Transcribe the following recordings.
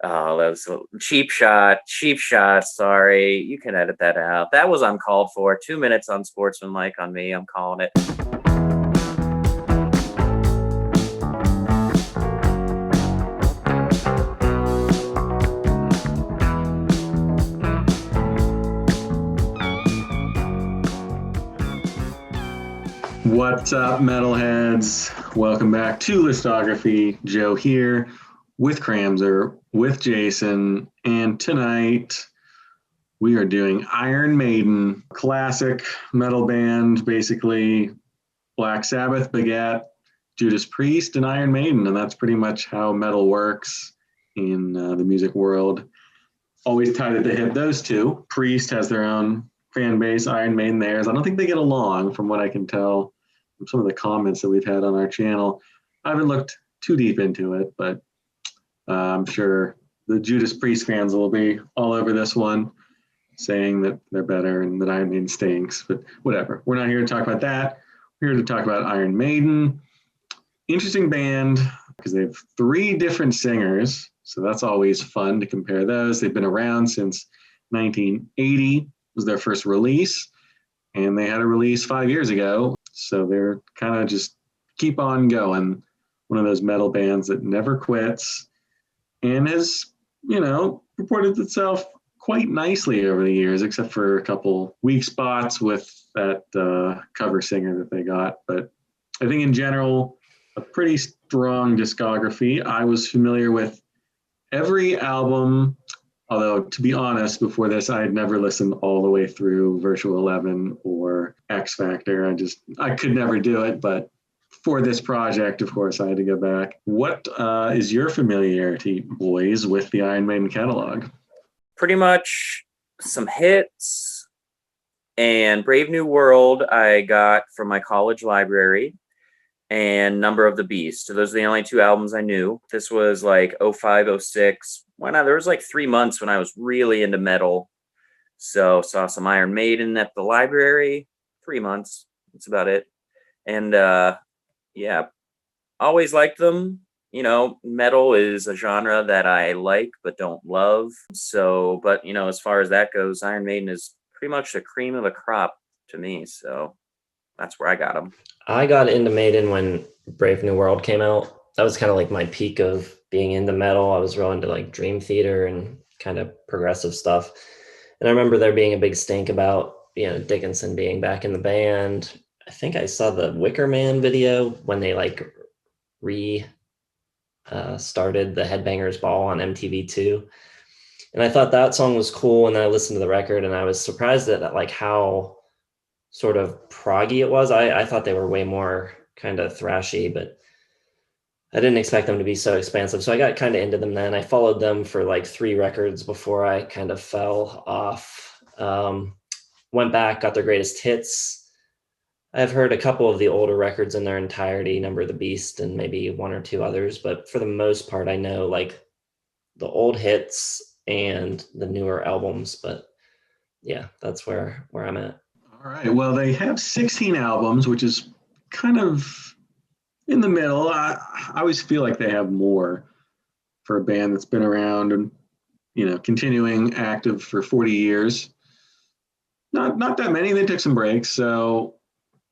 Oh, that was a cheap shot. Cheap shot. Sorry. You can edit that out. That was uncalled for. 2 minutes unsportsmanlike on me. I'm calling it. What's up, metalheads? Welcome back to Listography. Joe here with Cramser, with Jason, and tonight we are doing Iron Maiden, classic metal band, basically Black Sabbath, begat Judas Priest, and Iron Maiden, and that's pretty much how metal works in the music world. Always tied at the hip, those two. Priest has their own fan base, Iron Maiden theirs. I don't think they get along from what I can tell from some of the comments that we've had on our channel. I haven't looked too deep into it, but I'm sure the Judas Priest fans will be all over this one, saying that they're better and that Iron Maiden stinks, but whatever. We're not here to talk about that. We're here to talk about Iron Maiden. Interesting band because they have 3 different singers, so that's always fun to compare those. They've been around since 1980 was their first release, and they had a release 5 years ago, so they're kind of just keep on going. One of those metal bands that never quits and has, reported itself quite nicely over the years, except for a couple weak spots with that cover singer that they got. But I think in general, a pretty strong discography. I was familiar with every album, although to be honest, before this, I had never listened all the way through Virtual 11 or X Factor. I could never do it, but for this project, of course, I had to go back. What is your familiarity, boys, with the Iron Maiden catalog? Pretty much some hits, and Brave New World I got from my college library, and Number of the Beast. So those are the only 2 albums I knew. This was like 05, 06. Why not? There was like 3 months when I was really into metal. So saw some Iron Maiden at the library. 3 months. That's about it. And yeah, always liked them. Metal is a genre that I like but don't love. So, but as far as that goes, Iron Maiden is pretty much the cream of the crop to me. So that's where I got them. I got into Maiden when Brave New World came out. That was kind of like my peak of being into metal. I was real into like Dream Theater and kind of progressive stuff. And I remember there being a big stink about, Dickinson being back in the band. I think I saw the Wicker Man video when they like started the Headbangers Ball on MTV2. And I thought that song was cool. And then I listened to the record and I was surprised at like how sort of proggy it was. I thought they were way more kind of thrashy, but I didn't expect them to be so expansive. So I got kind of into them then. I followed them for like 3 records before I kind of fell off. Went back, got their greatest hits. I've heard a couple of the older records in their entirety, Number of the Beast and maybe 1 or 2 others, but for the most part, I know like the old hits and the newer albums, but yeah, that's where I'm at. All right. Well, they have 16 albums, which is kind of in the middle. I always feel like they have more for a band that's been around and, continuing active for 40 years. Not that many. They took some breaks, so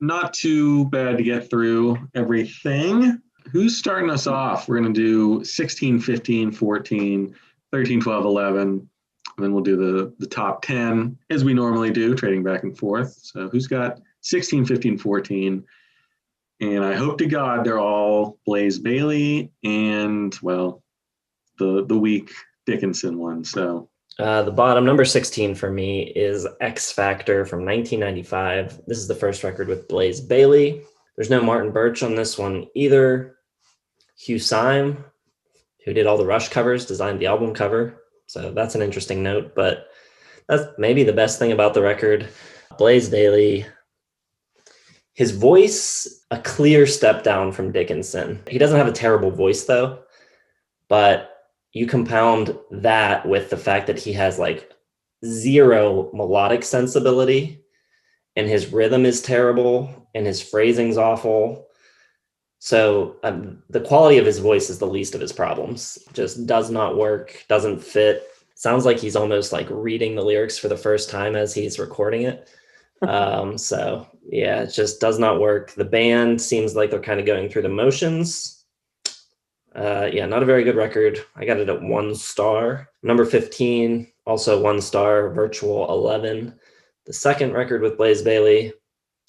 not too bad to get through everything. Who's starting us off? We're going to do 16, 15, 14, 13, 12, 11. And then we'll do the top 10 as we normally do, trading back and forth. So who's got 16, 15, 14? And I hope to God they're all Blaze Bayley and, well, the weak Dickinson one. So the bottom, number 16 for me, is X Factor from 1995. This is the first record with Blaze Bayley. There's no Martin Birch on this one either. Hugh Syme, who did all the Rush covers, designed the album cover. So that's an interesting note, but that's maybe the best thing about the record. Blaze Bayley, his voice, a clear step down from Dickinson. He doesn't have a terrible voice though, but you compound that with the fact that he has like 0 melodic sensibility and his rhythm is terrible and his phrasing's awful. So the quality of his voice is the least of his problems. Just does not work, doesn't fit. Sounds like he's almost like reading the lyrics for the first time as he's recording it. So yeah, it just does not work. The band seems like they're kind of going through the motions. Yeah, not a very good record. I got it at 1 star. Number 15, also 1 star, Virtual 11. The second record with Blaze Bayley,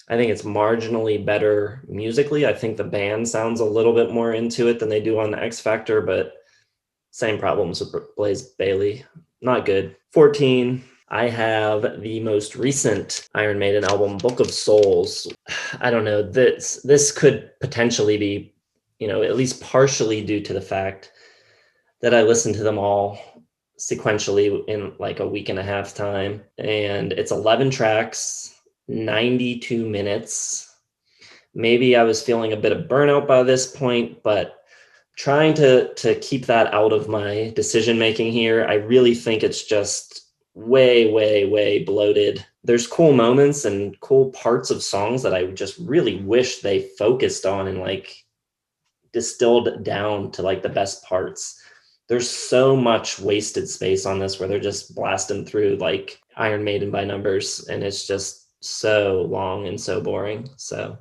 I think it's marginally better musically. I think the band sounds a little bit more into it than they do on the X Factor, but same problems with Blaze Bayley. Not good. 14, I have the most recent Iron Maiden album, Book of Souls. I don't know. This could potentially be, at least partially due to the fact that I listened to them all sequentially in like a week and a half time. And it's 11 tracks, 92 minutes. Maybe I was feeling a bit of burnout by this point, but trying to keep that out of my decision making here. I really think it's just way bloated. There's cool moments and cool parts of songs that I just really wish they focused on and like distilled down to like the best parts. There's so much wasted space on this where they're just blasting through like Iron Maiden by numbers, and it's just so long and so boring. So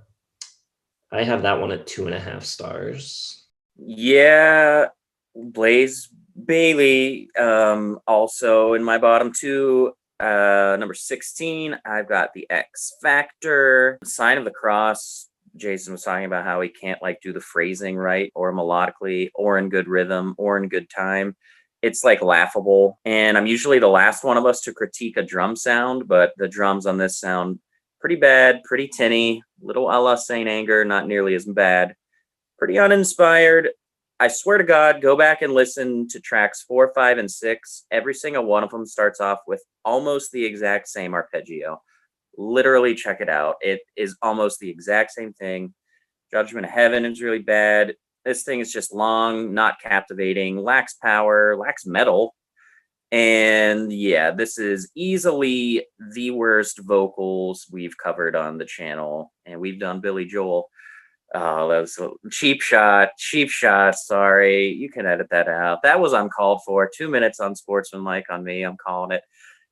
I have that one at 2.5 stars. Yeah, Blaze Bayley, also in my bottom 2. Number 16, I've got the X Factor. Sign of the Cross. Jason was talking about how he can't like do the phrasing right or melodically or in good rhythm or in good time. It's like laughable. And I'm usually the last one of us to critique a drum sound, but the drums on this sound pretty bad, pretty tinny, little a la Saint Anger, not nearly as bad, pretty uninspired. I swear to God, go back and listen to tracks 4, 5, and 6. Every single one of them starts off with almost the exact same arpeggio. Literally check it out. It is almost the exact same thing. Judgment of Heaven is really bad. This thing is just long, not captivating, lacks power, lacks metal. And yeah, this is easily the worst vocals we've covered on the channel. And we've done Billy Joel. Oh, that was a cheap shot. Sorry. You can edit that out. That was uncalled for. 2 minutes on Sportsmanlike on me. I'm calling it.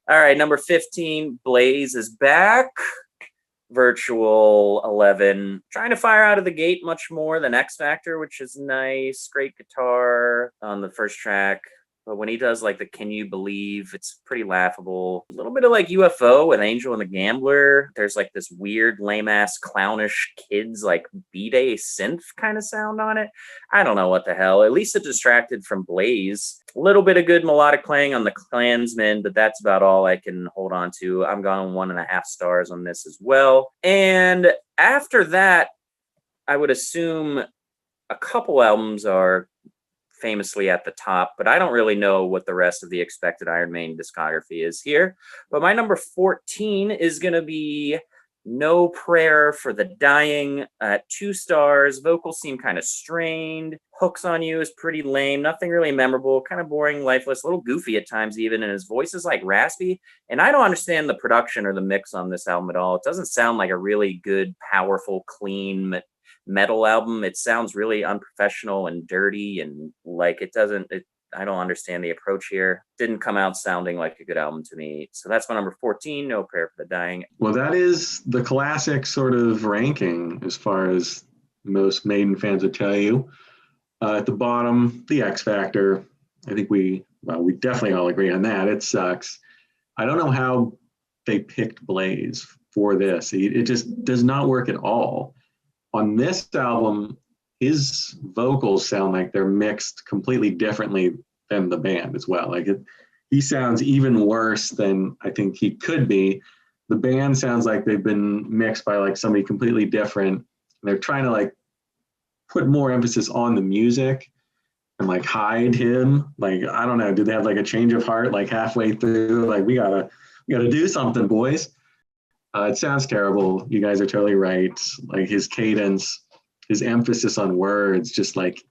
All right, number 15, Blaze is back. Virtual 11. Trying to fire out of the gate much more than X Factor, which is nice. Great guitar on the first track. But when he does like the Can You Believe, it's pretty laughable. A little bit of like UFO with Angel and the Gambler. There's like this weird lame-ass clownish kids like B-Day synth kind of sound on it. I don't know what the hell. At least it distracted from Blaze. A little bit of good melodic playing on the Klansman, but that's about all I can hold on to. I'm going 1.5 stars on this as well. And after that, I would assume a couple albums are famously at the top, but I don't really know what the rest of the expected Iron Maiden discography is here. But my number 14 is going to be No Prayer for the Dying at 2 stars. Vocals seem kind of strained. Hooks on You is pretty lame. Nothing really memorable. Kind of boring, lifeless, a little goofy at times even. And his voice is like raspy. And I don't understand the production or the mix on this album at all. It doesn't sound like a really good, powerful, clean metal album. It sounds really unprofessional and dirty, and like I don't understand the approach here. Didn't come out sounding like a good album to me. So that's my number 14, No Prayer for the Dying. Well, that is the classic sort of ranking as far as most Maiden fans would tell you. At the bottom, the X Factor. I think we definitely all agree on that. It sucks. I don't know how they picked Blaze for this. It just does not work at all. On this album, his vocals sound like they're mixed completely differently than the band as well. He sounds even worse than I think he could be. The band sounds like they've been mixed by like somebody completely different. They're trying to like put more emphasis on the music and like hide him. Like, I don't know, did they have like a change of heart like halfway through? Like, we gotta do something, boys. It sounds terrible. You guys are totally right. Like his cadence, his emphasis on words, just like,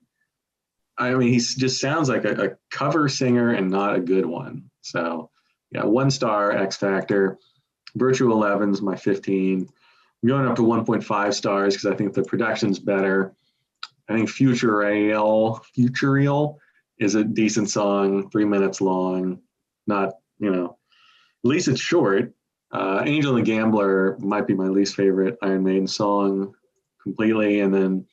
I mean, he just sounds like a cover singer and not a good one. So yeah, 1 star X Factor. Virtual 11's my 15. I'm going up to 1.5 stars because I think the production's better. I think Futurial is a decent song, 3 minutes long. Not, at least it's short. Angel and the Gambler might be my least favorite Iron Maiden song completely. And then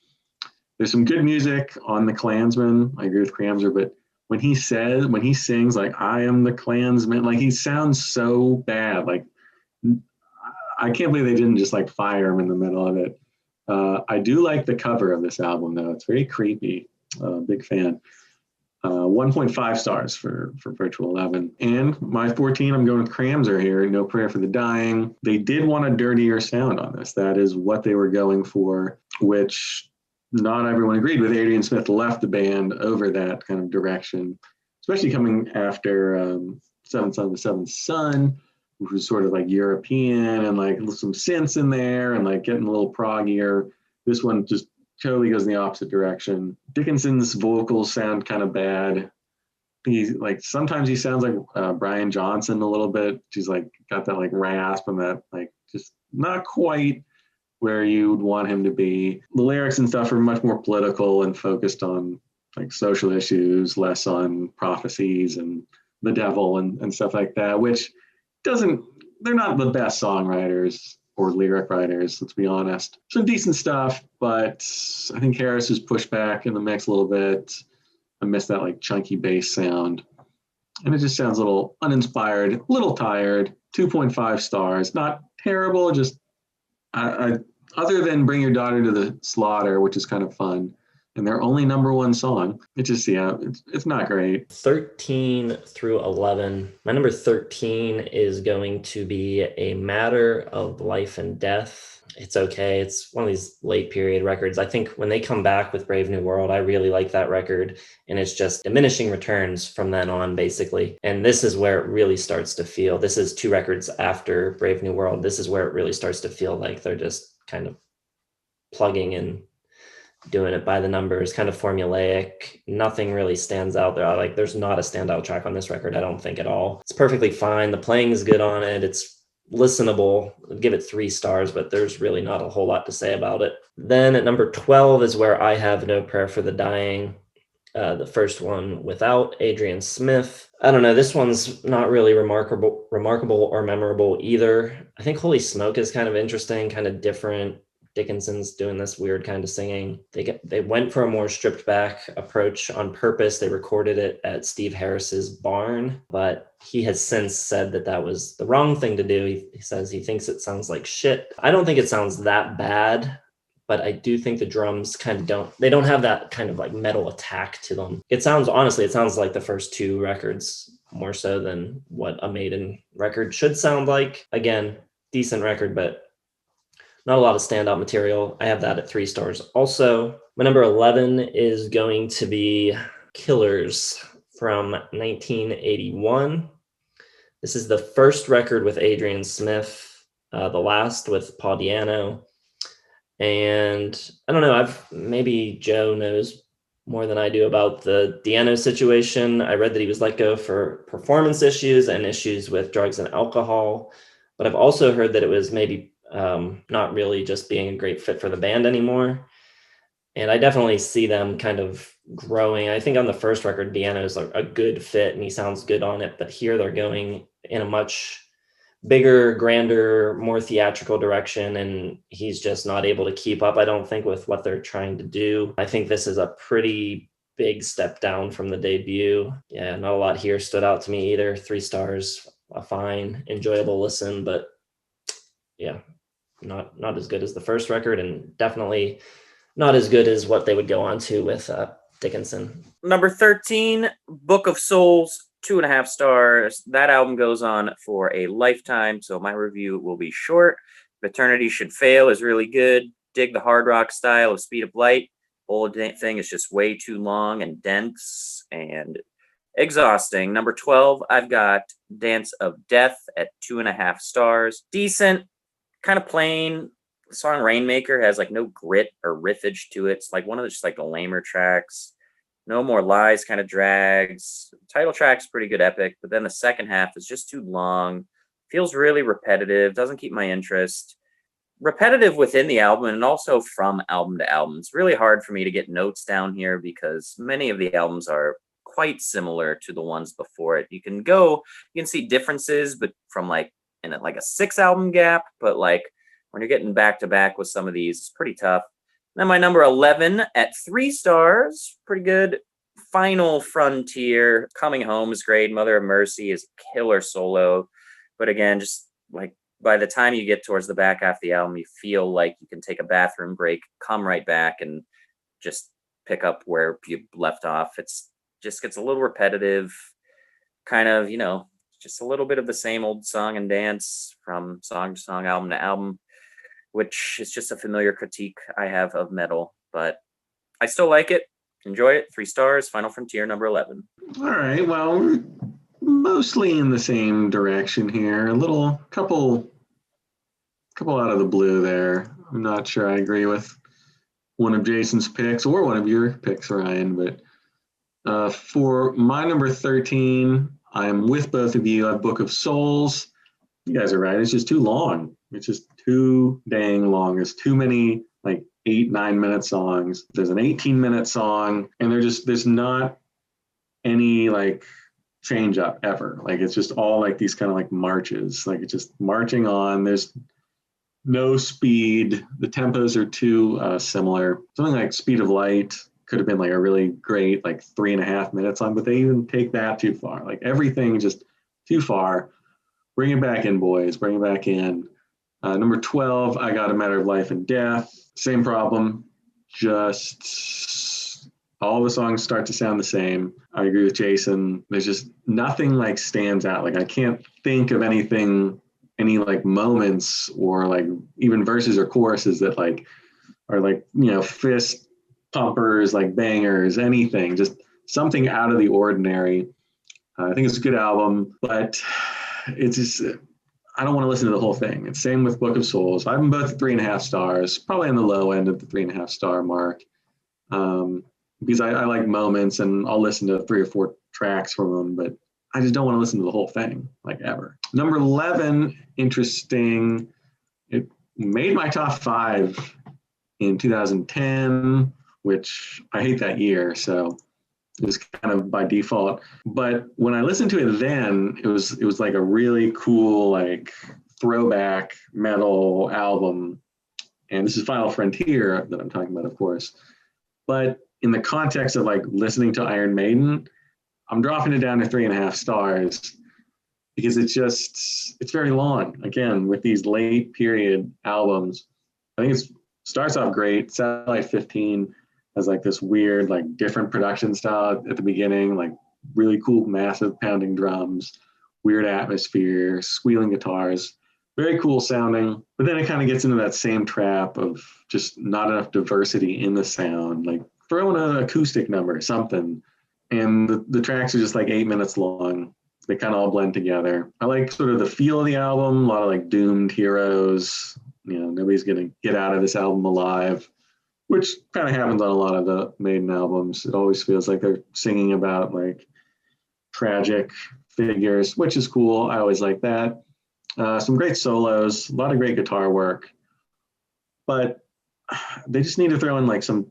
there's some good music on the Klansman. I agree with Kramser, but when he sings like I am the Klansman, like he sounds so bad. Like I can't believe they didn't just like fire him in the middle of it. I do like the cover of this album though. It's very creepy. Big fan. 1.5 stars for Virtual 11. And my 14, I'm going with Kramser here. No Prayer for the Dying. They did want a dirtier sound on this. That is what they were going for, which not everyone agreed with. Adrian Smith left the band over that kind of direction, especially coming after Seventh Son of the Seventh Son, which was sort of like European and like some synths in there and like getting a little proggier. This one just totally goes in the opposite direction. Dickinson's vocals sound kind of bad. He's like, sometimes he sounds like Brian Johnson a little bit. She's like got that like rasp and that like just not quite where you'd want him to be. The lyrics and stuff are much more political and focused on like social issues, less on prophecies and the devil and stuff like that, which they're not the best songwriters or lyric writers, let's be honest. Some decent stuff, but I think Harris is pushed back in the mix a little bit. I miss that like chunky bass sound. And it just sounds a little uninspired, a little tired. 2.5 stars. Not terrible, just other than Bring Your Daughter to the Slaughter, which is kind of fun, and their only number one song, it's not great. 13 through 11. My number 13 is going to be A Matter of Life and Death. It's okay. It's one of these late period records. I think when they come back with Brave New World, I really like that record, and it's just diminishing returns from then on, basically. And this is where it really starts to feel, this is 2 records after Brave New World. This is where it really starts to feel like they're just kind of plugging and doing it by the numbers, kind of formulaic. Nothing really stands out there. Like there's not a standout track on this record, I don't think at all. It's perfectly fine. The playing is good on it. It's listenable. I'd give it 3 stars, but there's really not a whole lot to say about it. Then at number 12 is where I have No Prayer for the Dying, the first one without Adrian Smith. I don't know. This one's not really remarkable or memorable either. I think Holy Smoke is kind of interesting, kind of different. Dickinson's doing this weird kind of singing. They went for a more stripped back approach on purpose. They recorded it at Steve Harris's barn, but he has since said that was the wrong thing to do. He says he thinks it sounds like shit. I don't think it sounds that bad, but I do think the drums kind of don't have that kind of like metal attack to them. It sounds like the first 2 records more so than what a Maiden record should sound like. Again, decent record, but not a lot of standout material. I have that at 3 stars. Also, my number 11 is going to be Killers from 1981. This is the first record with Adrian Smith, the last with Paul Di'Anno. And I don't know, maybe Joe knows more than I do about the Di'Anno situation. I read that he was let go for performance issues and issues with drugs and alcohol. But I've also heard that it was maybe not really just being a great fit for the band anymore. And I definitely see them kind of growing. I think on the first record, Di'Anno is a good fit and he sounds good on it. But here they're going in a much bigger, grander, more theatrical direction. And he's just not able to keep up, I don't think, with what they're trying to do. I think this is a pretty big step down from the debut. Yeah, not a lot here stood out to me either. 3 stars, a fine, enjoyable listen, but yeah, not as good as the first record, and definitely not as good as what they would go on to with Dickinson. Number 13, Book of Souls, 2.5 stars. That album goes on for a lifetime, so my review will be short. Eternity Should Fail is really good. Dig the hard rock style of Speed of Light. Whole thing is just way too long and dense and exhausting. Number 12, I've got Dance of Death at 2.5 stars. Decent, kind of plain. The song Rainmaker has like no grit or riffage to it. It's like one of the just like the lamer tracks. No More Lies kind of drags. The title track's pretty good, epic, but then the second half is just too long. Feels really repetitive. Doesn't keep my interest. repetitive within the album and also from album to album. It's really hard for me to get notes down here because many of the albums are quite similar to the ones before it. You can see differences, but from like in like a 6-album gap, but like when you're getting back to back with some of these, it's pretty tough. Then my number 11 at 3 stars, pretty good. Final Frontier, Coming Home is great. Mother of Mercy is killer solo. But again, just like by the time you get towards the back half of the album, you feel like you can take a bathroom break, come right back, and just pick up where you left off. It's just gets a little repetitive, kind of, just a little bit of the same old song and dance from song to song, album to album, which is just a familiar critique I have of metal, but I still like it. Enjoy it. 3 stars, Final Frontier, number 11. All right. Well, we're mostly in the same direction here. Couple out of the blue there. I'm not sure I agree with one of Jason's picks or one of your picks, Ryan, but for my number 13, I'm with both of you. I have Book of Souls. You guys are right. It's just too long. It's just too dang long. There's too many like 8-9 minute songs. There's an 18-minute song, and there's not any like change up ever. Like it's just all like these kind of like marches. Like it's just marching on. There's no speed. The tempos are too similar. Something like Speed of Light could have been like a really great like 3.5 minute song, but they even take that too far. Like everything just too far. Bring it back in, boys. Bring it back in. Number 12, I Got a Matter of Life and Death. Same problem. Just all the songs start to sound the same. I agree with Jason. There's just nothing like stands out. Like I can't think of anything, any like moments or like even verses or choruses that like are like, fist pumpers, like bangers, anything, just something out of the ordinary. I think it's a good album, but it's just, I don't want to listen to the whole thing. It's same with Book of Souls. I have them both 3.5 stars, probably on the low end of the 3.5 star mark. Because I like moments and I'll listen to 3 or 4 tracks from them, but I just don't want to listen to the whole thing, like ever. Number 11, interesting. It made my top 5 in 2010, which I hate that year, so it was kind of by default. But when I listened to it then, it was like a really cool, like throwback metal album. And this is Final Frontier that I'm talking about, of course. But in the context of like listening to Iron Maiden, I'm dropping it down to 3.5 stars because it's very long. Again, with these late period albums, I think it starts off great. Satellite 15 has like this weird, like different production style at the beginning, like really cool, massive pounding drums, weird atmosphere, squealing guitars, very cool sounding. But then it kind of gets into that same trap of just not enough diversity in the sound, like throw in an acoustic number, something. And the tracks are just like 8 minutes long. They kind of all blend together. I like sort of the feel of the album, a lot of like doomed heroes. Nobody's going to get out of this album alive, which kind of happens on a lot of the Maiden albums. It always feels like they're singing about like tragic figures, which is cool. I always like that. Some great solos, a lot of great guitar work, but they just need to throw in like some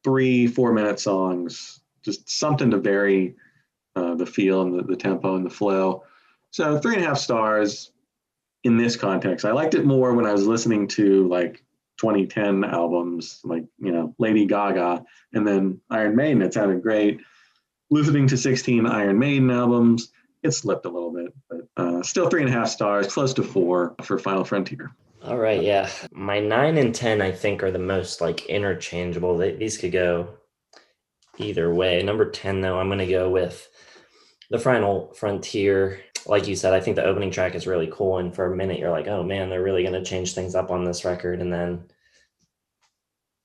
3-4 minute songs, just something to vary the feel and the tempo and the flow. So 3.5 stars in this context. I liked it more when I was listening to like 2010 albums, like, Lady Gaga, and then Iron Maiden. It sounded great. Listening to 16 Iron Maiden albums, it slipped a little bit, but still 3.5 stars, close to 4 for Final Frontier. All right, yeah. My 9 and 10, I think, are the most like interchangeable. These could go either way. Number 10, though, I'm going to go with the Final Frontier. Like you said, I think the opening track is really cool. And for a minute, you're like, oh, man, they're really going to change things up on this record. And then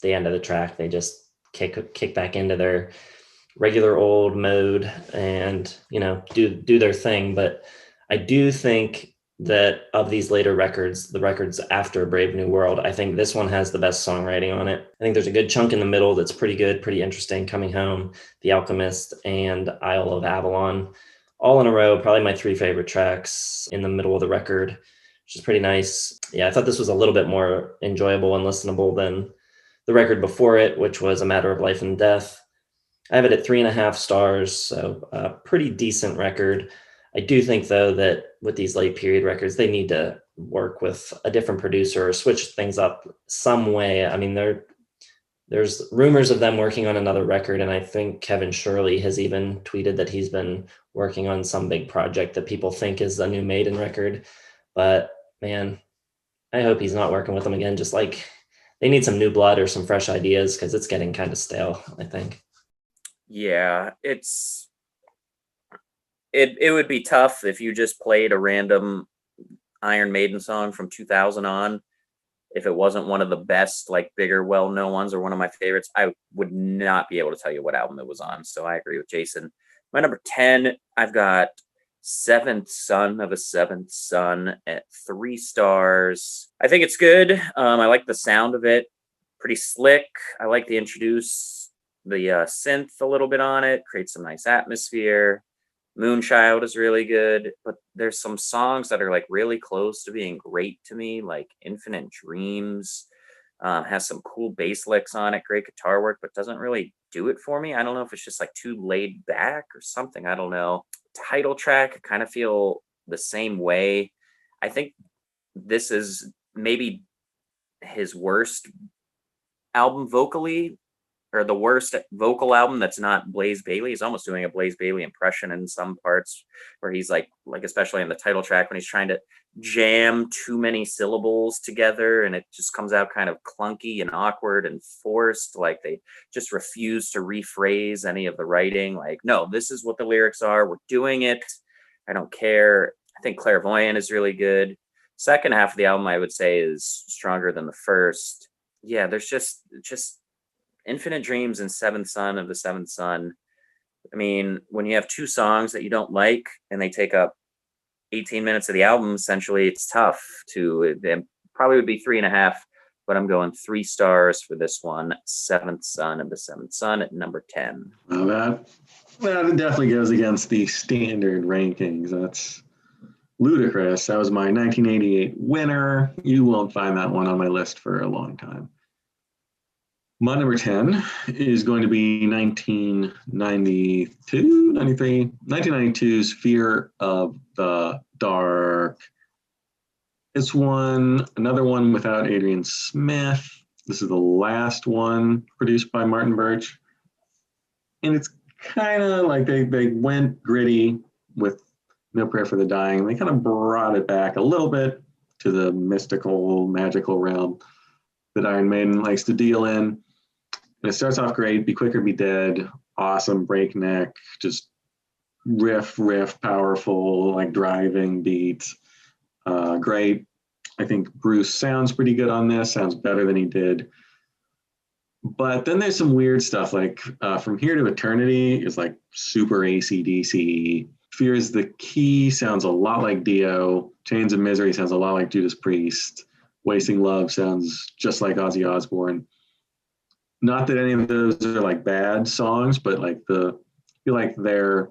the end of the track, they just kick back into their regular old mode and, do their thing. But I do think that of these later records, the records after Brave New World, I think this one has the best songwriting on it. I think there's a good chunk in the middle that's pretty good, pretty interesting. Coming Home, The Alchemist, and Isle of Avalon, all in a row. Probably my 3 favorite tracks in the middle of the record. which is pretty nice. Yeah, I thought this was a little bit more enjoyable and listenable than the record before it, which was A Matter of Life and Death. I have it at 3.5 stars, so a pretty decent record. I do think, though, that with these late period records, they need to work with a different producer or switch things up some way. I mean, there's rumors of them working on another record, and I think Kevin Shirley has even tweeted that he's been working on some big project that people think is a new Maiden record. But man, I hope he's not working with them again. Just like they need some new blood or some fresh ideas, because it's getting kind of stale, I think. Yeah, it would be tough if you just played a random Iron Maiden song from 2000 on. If it wasn't one of the best, like bigger, well-known ones or one of my favorites, I would not be able to tell you what album it was on. So I agree with Jason. My number 10, I've got Seventh Son of a Seventh Son at 3 stars. I think it's good. I like the sound of it. Pretty slick. I like to introduce the synth a little bit on it. Creates some nice atmosphere. Moonchild is really good, but there's some songs that are like really close to being great to me, like Infinite Dreams. Has some cool bass licks on it, great guitar work, but doesn't really do it for me. I don't know if it's just like too laid back or something. I don't know. Title track, I kind of feel the same way. I think this is maybe his worst album vocally, or the worst vocal album that's not Blaze Bayley. He's almost doing a Blaze Bayley impression in some parts, where he's like especially in the title track when he's trying to jam too many syllables together, and it just comes out kind of clunky and awkward and forced. Like they just refuse to rephrase any of the writing. Like, no, this is what the lyrics are. We're doing it. I don't care. I think Clairvoyant is really good. Second half of the album, I would say, is stronger than the first. Yeah, there's just Infinite Dreams and Seventh Son of the Seventh Son. I mean, when you have 2 songs that you don't like and they take up 18 minutes of the album, essentially, it's tough to. It probably would be 3.5, but I'm going 3 stars for this one. Seventh Son of the Seventh Son at number 10. Well, that definitely goes against the standard rankings. That's ludicrous. That was my 1988 winner. You won't find that one on my list for a long time. My number 10 is going to be 1992's Fear of the Dark. It's another one without Adrian Smith. This is the last one produced by Martin Birch. And it's kind of like they went gritty with No Prayer for the Dying. They kind of brought it back a little bit to the mystical, magical realm that Iron Maiden likes to deal in. And it starts off great, Be Quicker, Be Dead, awesome, breakneck, just riff, powerful, like driving beat. Great. I think Bruce sounds pretty good on this, sounds better than he did. But then there's some weird stuff, like From Here to Eternity is like super AC/DC. Fear is the Key sounds a lot like Dio. Chains of Misery sounds a lot like Judas Priest. Wasting Love sounds just like Ozzy Osbourne. Not that any of those are like bad songs, but like I feel like they're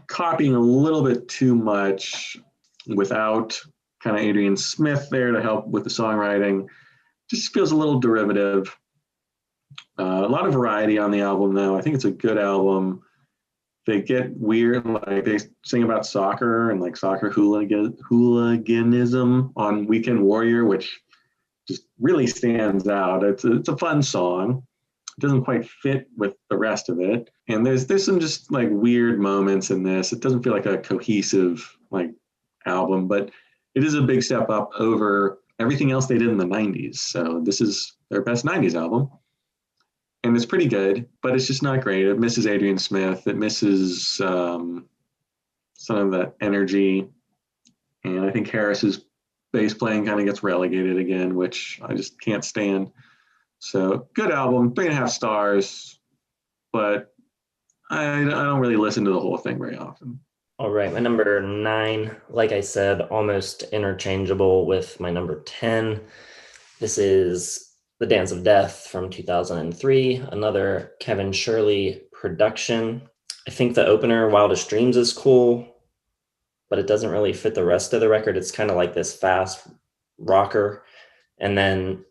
copying a little bit too much without kind of Adrian Smith there to help with the songwriting. Just feels a little derivative. A lot of variety on the album, though. I think it's a good album. They get weird, like they sing about soccer and like soccer hooliganism on Weekend Warrior, which just really stands out. It's a fun song. It doesn't quite fit with the rest of it. And there's some just like weird moments in this. It doesn't feel like a cohesive like album, but it is a big step up over everything else they did in the 90s. So this is their best 90s album. And it's pretty good, but it's just not great. It misses Adrian Smith. It misses some of that energy. And I think Harris's bass playing kind of gets relegated again, which I just can't stand. So good album, 3.5 stars, but I don't really listen to the whole thing very often. All right, my number 9, like I said, almost interchangeable with my number 10. This is The Dance of Death from 2003, another Kevin Shirley production. I think the opener, Wildest Dreams, is cool. but it doesn't really fit the rest of the record. It's kind of like this fast rocker. And then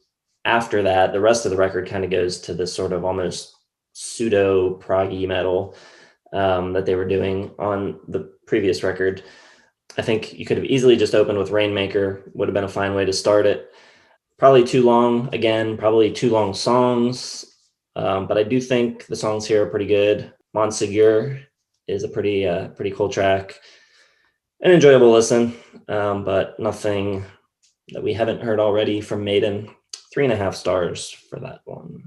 after that, the rest of the record kind of goes to this sort of almost pseudo proggy metal that they were doing on the previous record. I think you could have easily just opened with Rainmaker, would have been a fine way to start it. Probably too long, again, probably too long songs, but I do think the songs here are pretty good. Montsegur is a pretty cool track, an enjoyable listen, but nothing that we haven't heard already from Maiden. 3.5 stars for that one.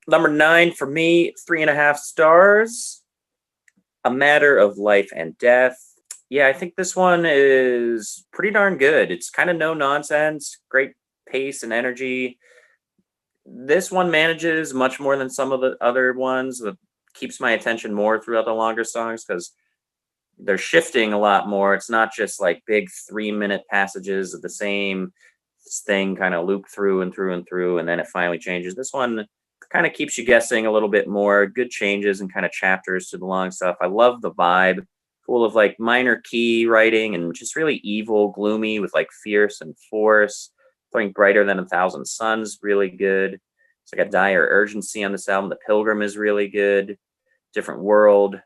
Number 9 for me, 3.5 stars. A Matter of Life and Death. Yeah, I think this one is pretty darn good. It's kind of no nonsense, great pace and energy. This one manages much more than some of the other ones. That keeps my attention more throughout the longer songs because they're shifting a lot more. It's not just like big 3-minute passages of the same thing kind of loop through and through and through, and then it finally changes. This one kind of keeps you guessing a little bit more. Good changes and kind of chapters to the long stuff. I love the vibe, full of like minor key writing and just really evil, gloomy with like fierce and force. I think Brighter Than 1,000 Suns really good. It's like a dire urgency on this album. The Pilgrim is really good. Different World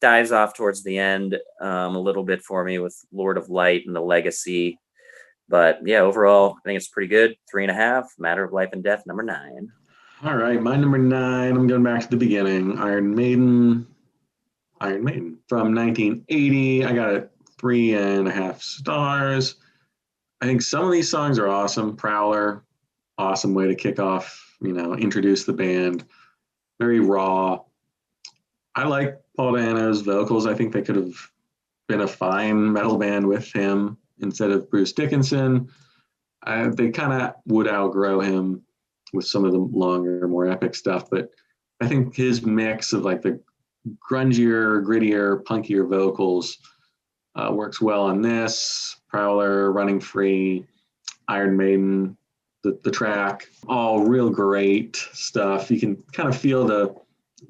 dies off towards the end a little bit for me with Lord of Light and The Legacy. But yeah, overall, I think it's pretty good. 3.5, Matter of Life and Death, number 9. All right, my number 9, I'm going back to the beginning. Iron Maiden from 1980. I got it 3.5 stars. I think some of these songs are awesome. Prowler, awesome way to kick off, introduce the band. Very raw. I like Paul Di'Anno's vocals. I think they could have been a fine metal band with him instead of Bruce Dickinson. They kind of would outgrow him with some of the longer, more epic stuff, but I think his mix of like the grungier, grittier, punkier vocals works well on this. Prowler, Running Free, Iron Maiden, the track, all real great stuff. You can kind of feel the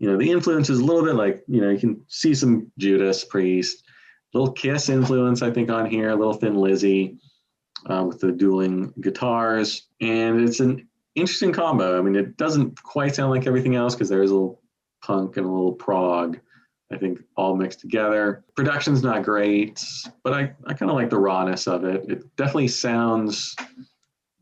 influence is a little bit like, you can see some Judas Priest, little Kiss influence, I think, on here, a little Thin Lizzy with the dueling guitars. And it's an interesting combo. I mean, it doesn't quite sound like everything else because there's a little punk and a little prog, I think, all mixed together. Production's not great, but I kind of like the rawness of it. It definitely sounds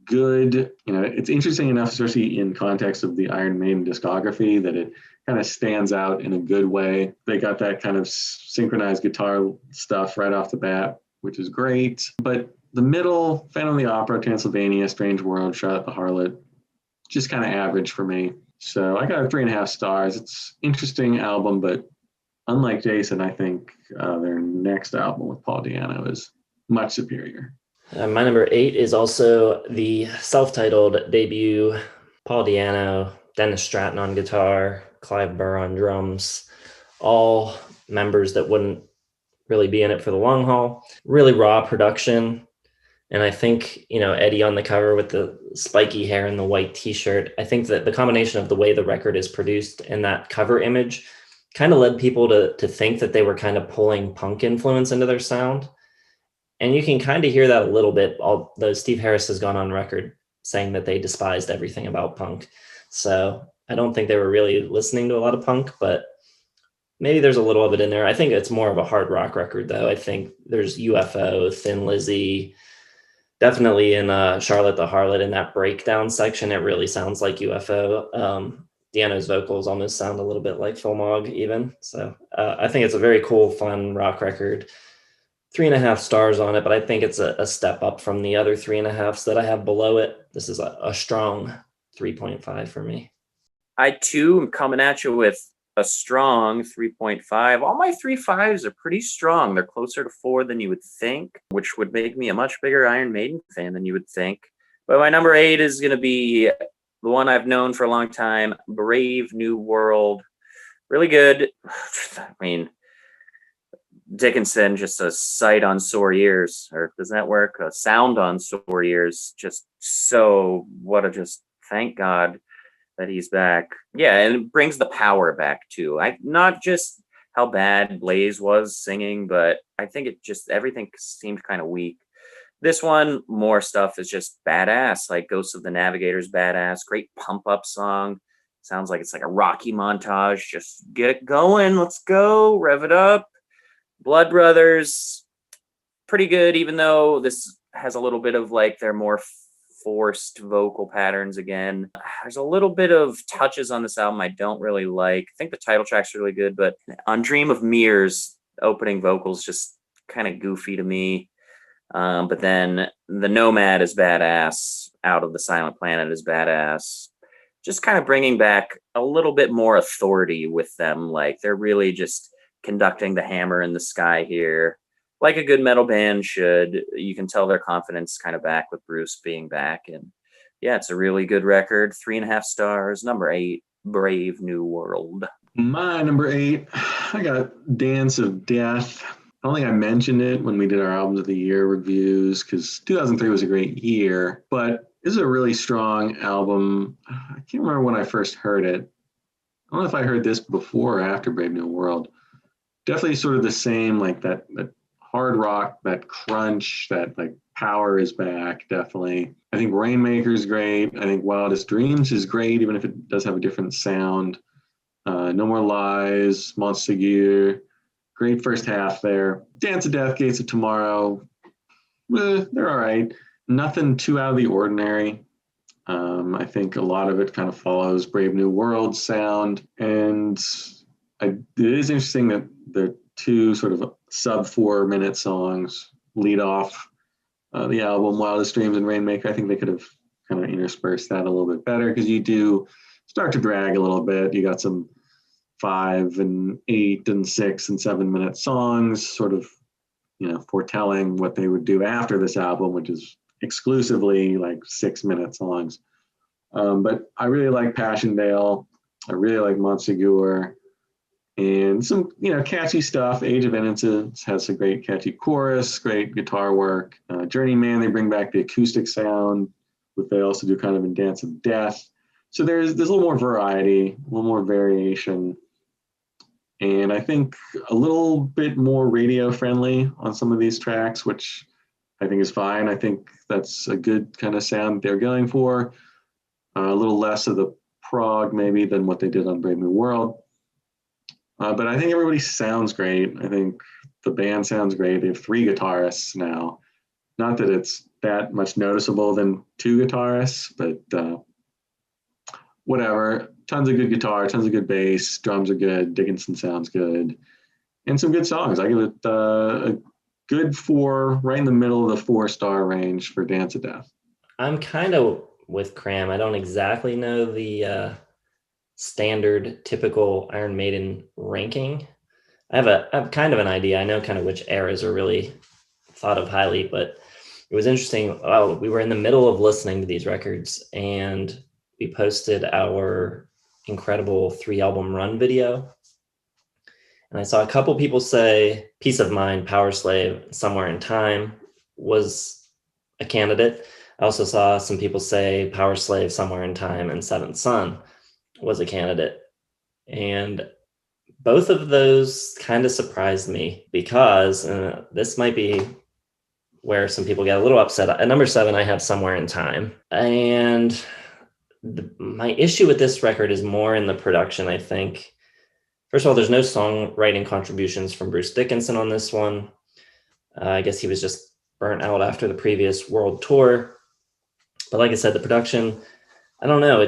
good. It's interesting enough, especially in context of the Iron Maiden discography, that it kind of stands out in a good way. They got that kind of synchronized guitar stuff right off the bat, which is great. But the middle, Phantom of the Opera, Transylvania, Strange World, Charlotte the Harlot, just kind of average for me. So I got a 3.5 stars. It's interesting album, but unlike Jason, I think their next album with Paul Di'Anno is much superior. My number 8 is also the self-titled debut. Paul Di'Anno, Dennis Stratton on guitar, Clive Burr on drums, all members that wouldn't really be in it for the long haul. Really raw production. And I think, Eddie on the cover with the spiky hair and the white t-shirt, I think that the combination of the way the record is produced and that cover image kind of led people to think that they were kind of pulling punk influence into their sound. And you can kind of hear that a little bit, although Steve Harris has gone on record saying that they despised everything about punk. So I don't think they were really listening to a lot of punk, but maybe there's a little of it in there. I think it's more of a hard rock record, though. I think there's UFO, Thin Lizzy, definitely in Charlotte the Harlot, in that breakdown section, it really sounds like UFO. Di'Anno's vocals almost sound a little bit like Phil Mogg even. So I think it's a very cool, fun rock record. 3.5 stars on it, but I think it's a step up from the other 3.5s that I have below it. This is a strong 3.5 for me. I too am coming at you with a strong 3.5. All my 3.5s are pretty strong. They're closer to 4 than you would think, which would make me a much bigger Iron Maiden fan than you would think. But my number 8 is going to be the one I've known for a long time, Brave New World. Really good. I mean, Dickinson, just a sight on sore ears, or does that work? A sound on sore ears. Just thank God that he's back. Yeah, and it brings the power back too. Not just how bad Blaze was singing, but I think it just, everything seemed kind of weak. This one, more stuff is just badass, like Ghosts of the Navigator's badass, great pump up song. Sounds like it's like a Rocky montage. Just get it going. Let's go. Rev it up. Blood Brothers, pretty good, even though this has a little bit of like their more forced vocal patterns again. There's a little bit of touches on this album I don't really like. I think the title track's really good, but on Dream of Mirrors, opening vocals just kind of goofy to me. But then the Nomad is badass. Out of the Silent Planet is badass. Just kind of bringing back a little bit more authority with them. Like they're really just conducting the hammer in the sky here, like a good metal band should. You can tell their confidence kind of back with Bruce being back. And yeah, it's a really good record. 3.5 stars. Number 8, Brave New World. My number 8, I got Dance of Death. I don't think I mentioned it when we did our Albums of the Year reviews because 2003 was a great year, but this is a really strong album. I can't remember when I first heard it. I don't know if I heard this before or after Brave New World. Definitely sort of the same, like that hard rock, that crunch, that like power is back, definitely. I think Rainmaker is great. I think Wildest Dreams is great, even if it does have a different sound. No More Lies, Montsegur, great first half there. Dance of Death, Gates of Tomorrow, they're all right. Nothing too out of the ordinary. I think a lot of it kind of follows Brave New World sound. And it is interesting that the two sort of sub 4-minute songs lead off the album, Wildest Dreams and Rainmaker. I think they could have kind of interspersed that a little bit better because you do start to drag a little bit. You got some 5 and 8 and 6 and 7-minute songs sort of, foretelling what they would do after this album, which is exclusively like 6-minute songs. But I really like Passchendaele. I really like Montsegur. And some, catchy stuff. Age of Innocence has a great catchy chorus, great guitar work. Journeyman, they bring back the acoustic sound, which they also do kind of in Dance of Death. So there's a little more variety, a little more variation. And I think a little bit more radio friendly on some of these tracks, which I think is fine. I think that's a good kind of sound they're going for. A little less of the prog maybe than what they did on Brave New World. But I think everybody sounds great. I think the band sounds great. They have 3 guitarists now. Not that it's that much noticeable than 2 guitarists, but whatever. Tons of good guitar, tons of good bass. Drums are good. Dickinson sounds good. And some good songs. I give it a good 4, right in the middle of the 4-star range for Dance of Death. I'm kind of with Cram. I don't exactly know the standard typical Iron Maiden ranking. I have kind of an idea. I know kind of which eras are really thought of highly, but it was interesting. We were in the middle of listening to these records and we posted our incredible 3-album run video. And I saw a couple people say Peace of Mind, Powerslave, Somewhere in Time was a candidate. I also saw some people say Powerslave, Somewhere in Time, and Seventh Son was a candidate. And both of those kind of surprised me because this might be where some people get a little upset. At number 7, I have Somewhere in Time. And my issue with this record is more in the production, I think. First of all, there's no songwriting contributions from Bruce Dickinson on this one. I guess he was just burnt out after the previous world tour. But like I said, the production, I don't know,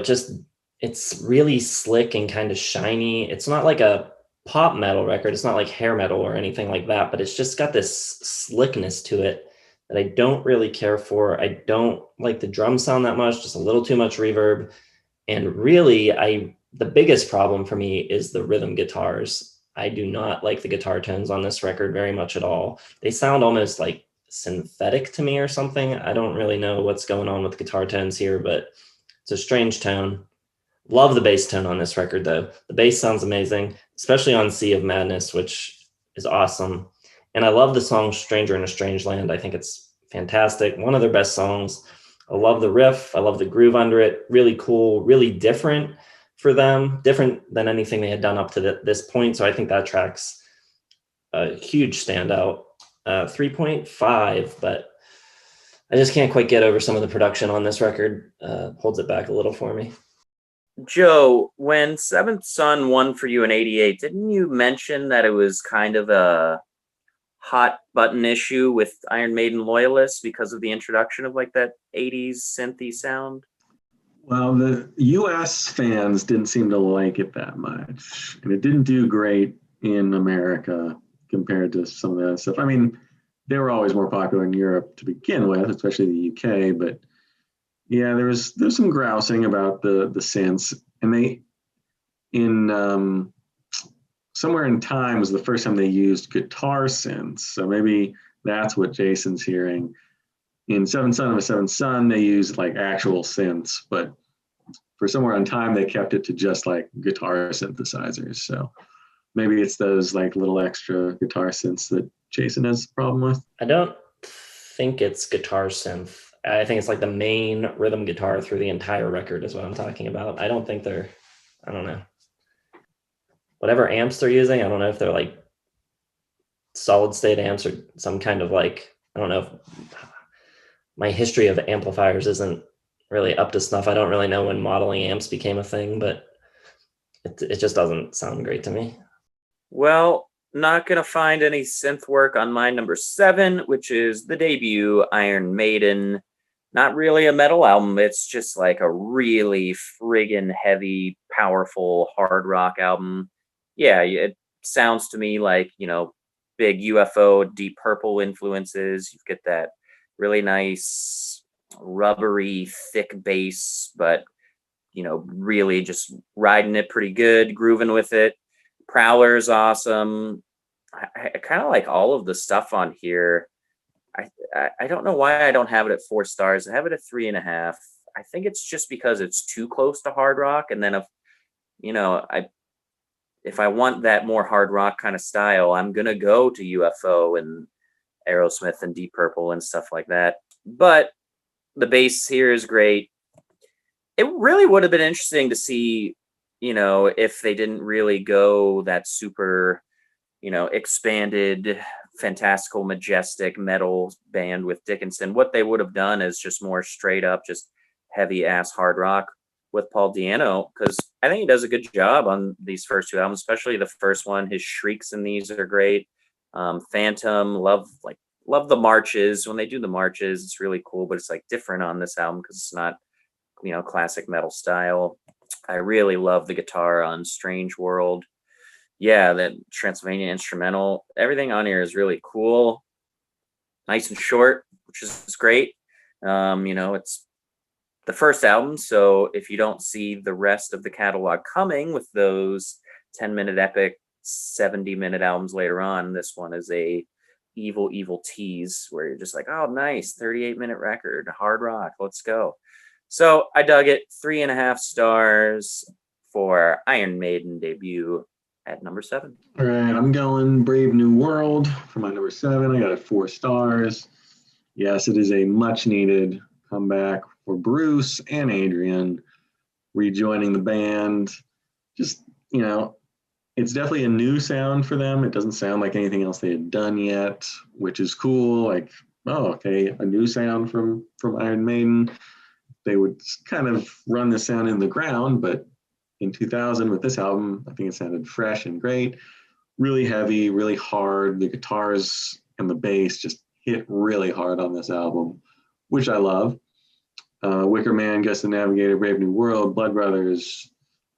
it's really slick and kind of shiny. It's not like a pop metal record. It's not like hair metal or anything like that, but it's just got this slickness to it that I don't really care for. I don't like the drum sound that much, just a little too much reverb. And really, the biggest problem for me is the rhythm guitars. I do not like the guitar tones on this record very much at all. They sound almost like synthetic to me or something. I don't really know what's going on with guitar tones here, but it's a strange tone. Love the bass tone on this record, though. The bass sounds amazing, especially on Sea of Madness, which is awesome. And I love the song Stranger in a Strange Land. I think it's fantastic. One of their best songs. I love the riff. I love the groove under it. Really cool, really different for them, different than anything they had done up to this point. So I think that track's a huge standout. 3.5, but I just can't quite get over some of the production on this record. Holds it back a little for me. Joe, when Seventh Son won for you in '88, didn't you mention that it was kind of a hot button issue with Iron Maiden loyalists because of the introduction of like that '80s synthy sound? Well, the US fans didn't seem to like it that much, and it didn't do great in America compared to some of the other stuff. I mean, they were always more popular in Europe to begin with, especially the UK, but yeah, there's some grousing about the synths, and they in Somewhere in Time was the first time they used guitar synths, so maybe that's what Jason's hearing. In Seventh Son of a Seventh Son, they used like actual synths, but for Somewhere in Time, they kept it to just like guitar synthesizers. So maybe it's those like little extra guitar synths that Jason has a problem with. I don't think it's guitar synth. I think it's like the main rhythm guitar through the entire record is what I'm talking about. I don't think I don't know. Whatever amps they're using, I don't know if they're like solid state amps or some kind of like, I don't know if my history of amplifiers isn't really up to snuff. I don't really know when modeling amps became a thing, but it just doesn't sound great to me. Well, not gonna find any synth work on my number 7, which is the debut Iron Maiden. Not really a metal album. It's just like a really friggin' heavy, powerful hard rock album. Yeah, it sounds to me like, big UFO, Deep Purple influences. You get that really nice, rubbery, thick bass, but, really just riding it pretty good, grooving with it. Prowler's awesome. I kind of like all of the stuff on here. I don't know why I don't have it at 4 stars. I have it at 3.5. I think it's just because it's too close to hard rock. And then if I want that more hard rock kind of style, I'm gonna go to UFO and Aerosmith and Deep Purple and stuff like that. But the bass here is great. It really would have been interesting to see, if they didn't really go that super, expanded, fantastical, majestic metal band with Dickinson. What they would have done is just more straight up, just heavy ass hard rock with Paul Di'Anno, because I think he does a good job on these first 2 albums, especially the first one. His shrieks in these are great. Phantom, love the marches. When they do the marches, it's really cool, but it's like different on this album because it's not, classic metal style. I really love the guitar on Strange World. Yeah, that Transylvania instrumental. Everything on here is really cool. Nice and short, which is great. It's the first album, so if you don't see the rest of the catalog coming with those 10-minute epic 70-minute albums later on, this one is a evil tease where you're just like, oh, nice, 38-minute record, hard rock, let's go. So I dug it. 3.5 stars for Iron Maiden debut at number 7. All right, I'm going Brave New World for my number 7. I got it 4 stars. Yes, it is a much needed comeback for Bruce and Adrian rejoining the band. Just, it's definitely a new sound for them. It doesn't sound like anything else they had done yet, which is cool. Like, oh, okay, a new sound from Iron Maiden. They would kind of run the sound in the ground, but in 2000 with this album, I think it sounded fresh and great. Really heavy, really hard. The guitars and the bass just hit really hard on this album, which I love. Wicker Man, Gus the Navigator, Brave New World, Blood Brothers,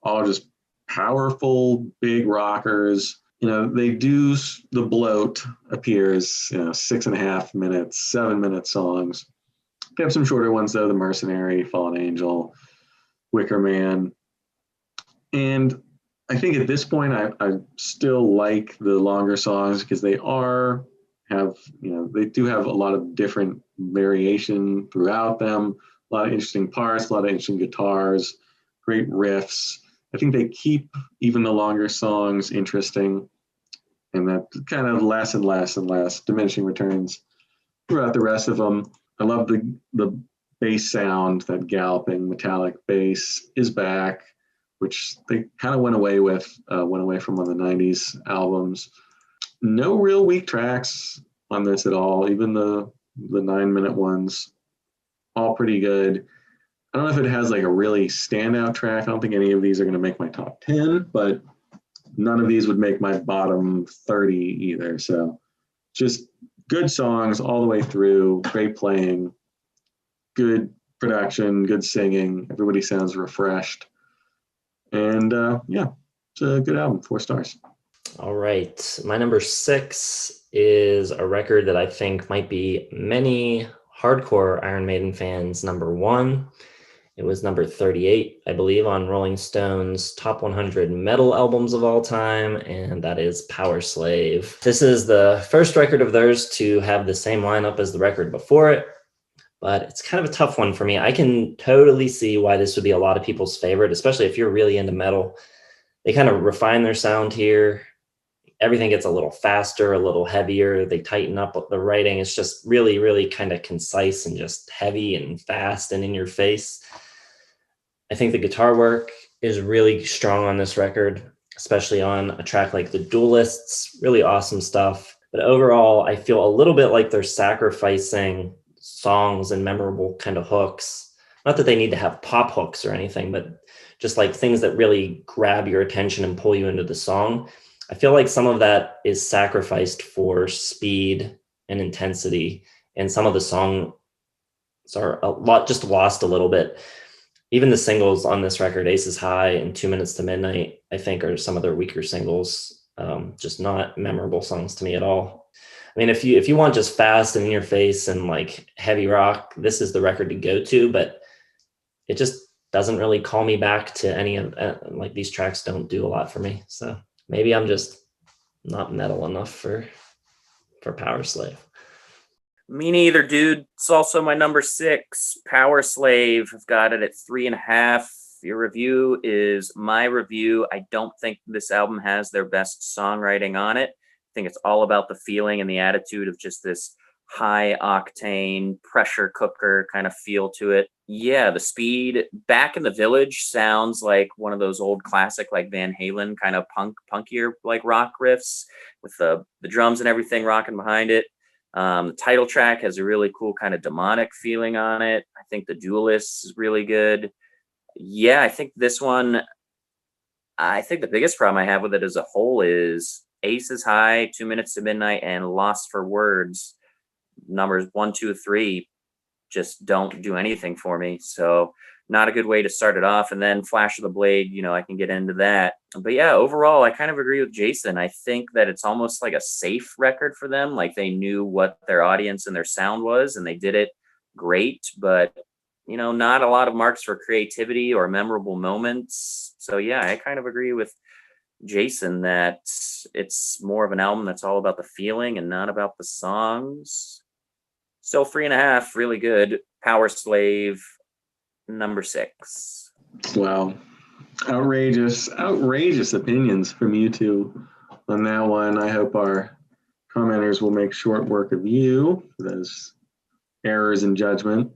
all just powerful, big rockers. They do, the Bloat appears, 6.5 minutes, 7-minute songs. They have some shorter ones though, The Mercenary, Fallen Angel, Wicker Man. And I think at this point, I still like the longer songs because they do have a lot of different variation throughout them, a lot of interesting parts, a lot of interesting guitars, great riffs. I think they keep even the longer songs interesting, and that kind of less and less and less, diminishing returns throughout the rest of them. I love the bass sound, that galloping metallic bass is back. which they kind of went away from on the 90s albums. No real weak tracks on this at all, even the 9-minute ones, all pretty good. I don't know if it has like a really standout track. I don't think any of these are going to make my top 10, but none of these would make my bottom 30 either. So just good songs all the way through, great playing, good production, good singing. Everybody sounds refreshed. And yeah, it's a good album, 4 stars. All right. My number 6 is a record that I think might be many hardcore Iron Maiden fans' number 1. It was number 38, I believe, on Rolling Stone's top 100 metal albums of all time, and that is Powerslave. This is the first record of theirs to have the same lineup as the record before it, but it's kind of a tough one for me. I can totally see why this would be a lot of people's favorite, especially if you're really into metal. They kind of refine their sound here. Everything gets a little faster, a little heavier. They tighten up the writing. It's just really, really kind of concise and just heavy and fast and in your face. I think the guitar work is really strong on this record, especially on a track like The Duelists. Really awesome stuff. But overall, I feel a little bit like they're sacrificing songs and memorable kind of hooks. Not that they need to have pop hooks or anything, but just like things that really grab your attention and pull you into the song. I feel like some of that is sacrificed for speed and intensity, and some of the songs are just lost a little bit. Even the singles on this record, Aces High and 2 Minutes to Midnight, I think are some of their weaker singles. Just not memorable songs to me at all. I mean, if you want just fast and in your face and like heavy rock, this is the record to go to, but it just doesn't really call me back to any of like these tracks don't do a lot for me. So maybe I'm just not metal enough for Powerslave. Me neither, dude. It's also my number 6, Powerslave. I've got it at 3.5. Your review is my review. I don't think this album has their best songwriting on it. I think it's all about the feeling and the attitude of just this high octane pressure cooker kind of feel to it. Yeah, the speed. Back in the Village sounds like one of those old classic like Van Halen kind of punkier like rock riffs with the drums and everything rocking behind it. The title track has a really cool kind of demonic feeling on it. I think The Duelists is really good. Yeah, I think this one, I think the biggest problem I have with it as a whole is Aces High, 2 Minutes to Midnight, and Lost for Words. Numbers 1, 2, 3 just don't do anything for me. So not a good way to start it off. And then Flash of the Blade, I can get into that. But yeah, overall, I kind of agree with Jason. I think that it's almost like a safe record for them. Like they knew what their audience and their sound was, and they did it great. But, not a lot of marks for creativity or memorable moments. So yeah, I kind of agree with Jason that it's more of an album that's all about the feeling and not about the songs. Still 3.5, really good. Powerslave, number 6. Wow. Outrageous opinions from you two on that one. I hope our commenters will make short work of you for those errors in judgment.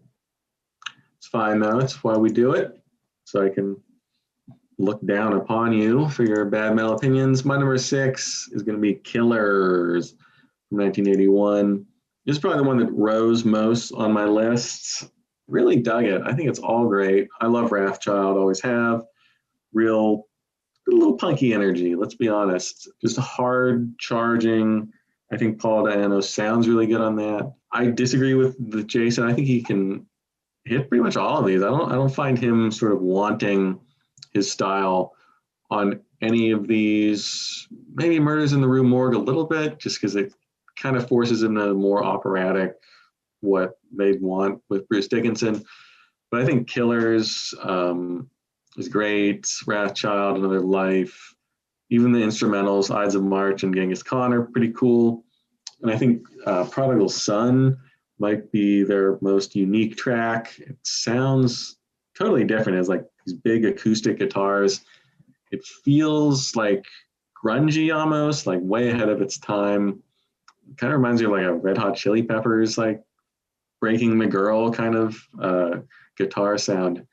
It's fine though. It's why we do it. So I can look down upon you for your bad metal opinions. My number 6 is going to be Killers from 1981. This is probably the one that rose most on my lists. Really dug it. I think it's all great. I love Wrathchild, always have. A little punky energy, let's be honest. Just a hard charging. I think Paul Di'Anno sounds really good on that. I disagree with Jason. I think he can hit pretty much all of these. I don't find him sort of wanting his style on any of these. Maybe Murders in the Rue Morgue a little bit, just because it kind of forces him to more operatic what they'd want with Bruce Dickinson. But I think Killers is great. Wrathchild, Another Life, even the instrumentals, Ides of March and Genghis Khan are pretty cool. And I think Prodigal Son might be their most unique track. It sounds totally different. It's like these big acoustic guitars. It feels like grungy almost, like way ahead of its time. It kind of reminds me of like a Red Hot Chili Peppers, like Breaking the Girl kind of guitar sound.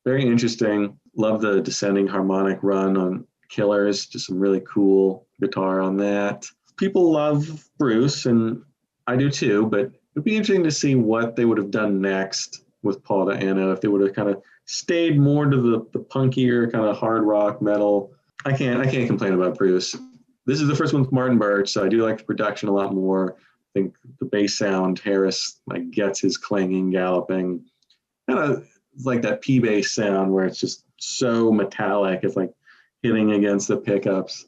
Very interesting. Love the descending harmonic run on Killers, just some really cool guitar on that. People love Bruce, and I do too, but it'd be interesting to see what they would have done next with Paul Di'Anno, if they would have kind of stayed more to the punkier kind of hard rock metal. I can't complain about Bruce. This is the first one with Martin Birch, so I do like the production a lot more. I think the bass sound, Harris like gets his clanging, galloping, kind of like that P bass sound where it's just so metallic. It's like hitting against the pickups.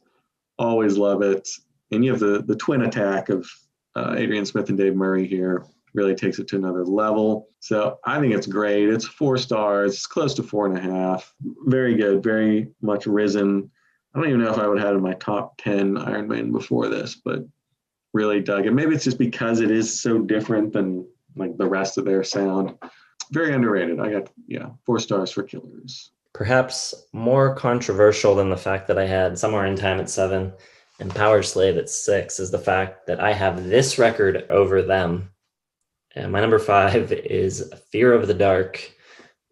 Always love it. And you have the twin attack of Adrian Smith and Dave Murray here. Really takes it to another level. So I think it's great. It's 4 stars. It's close to 4.5. Very good. Very much risen. I don't even know if I would have had it in my top 10 Iron Maiden before this, but really dug it. Maybe it's just because it is so different than like the rest of their sound. Very underrated. I got 4 stars for Killers. Perhaps more controversial than the fact that I had Somewhere in Time at 7 and Powerslave at 6 is the fact that I have this record over them. And my number 5 is Fear of the Dark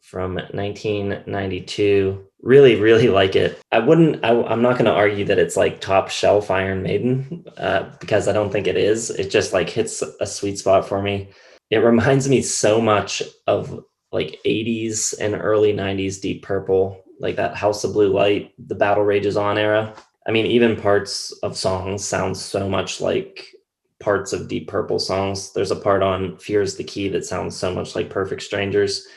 from 1992. Really, really like it. I'm not going to argue that it's like top shelf Iron Maiden because I don't think it is. It just like hits a sweet spot for me. It reminds me so much of like 80s and early 90s Deep Purple, like that House of Blue Light, the Battle Rages On era. I mean, even parts of songs sound so much like parts of Deep Purple songs. There's a part on Fear's the Key that sounds so much like Perfect Strangers.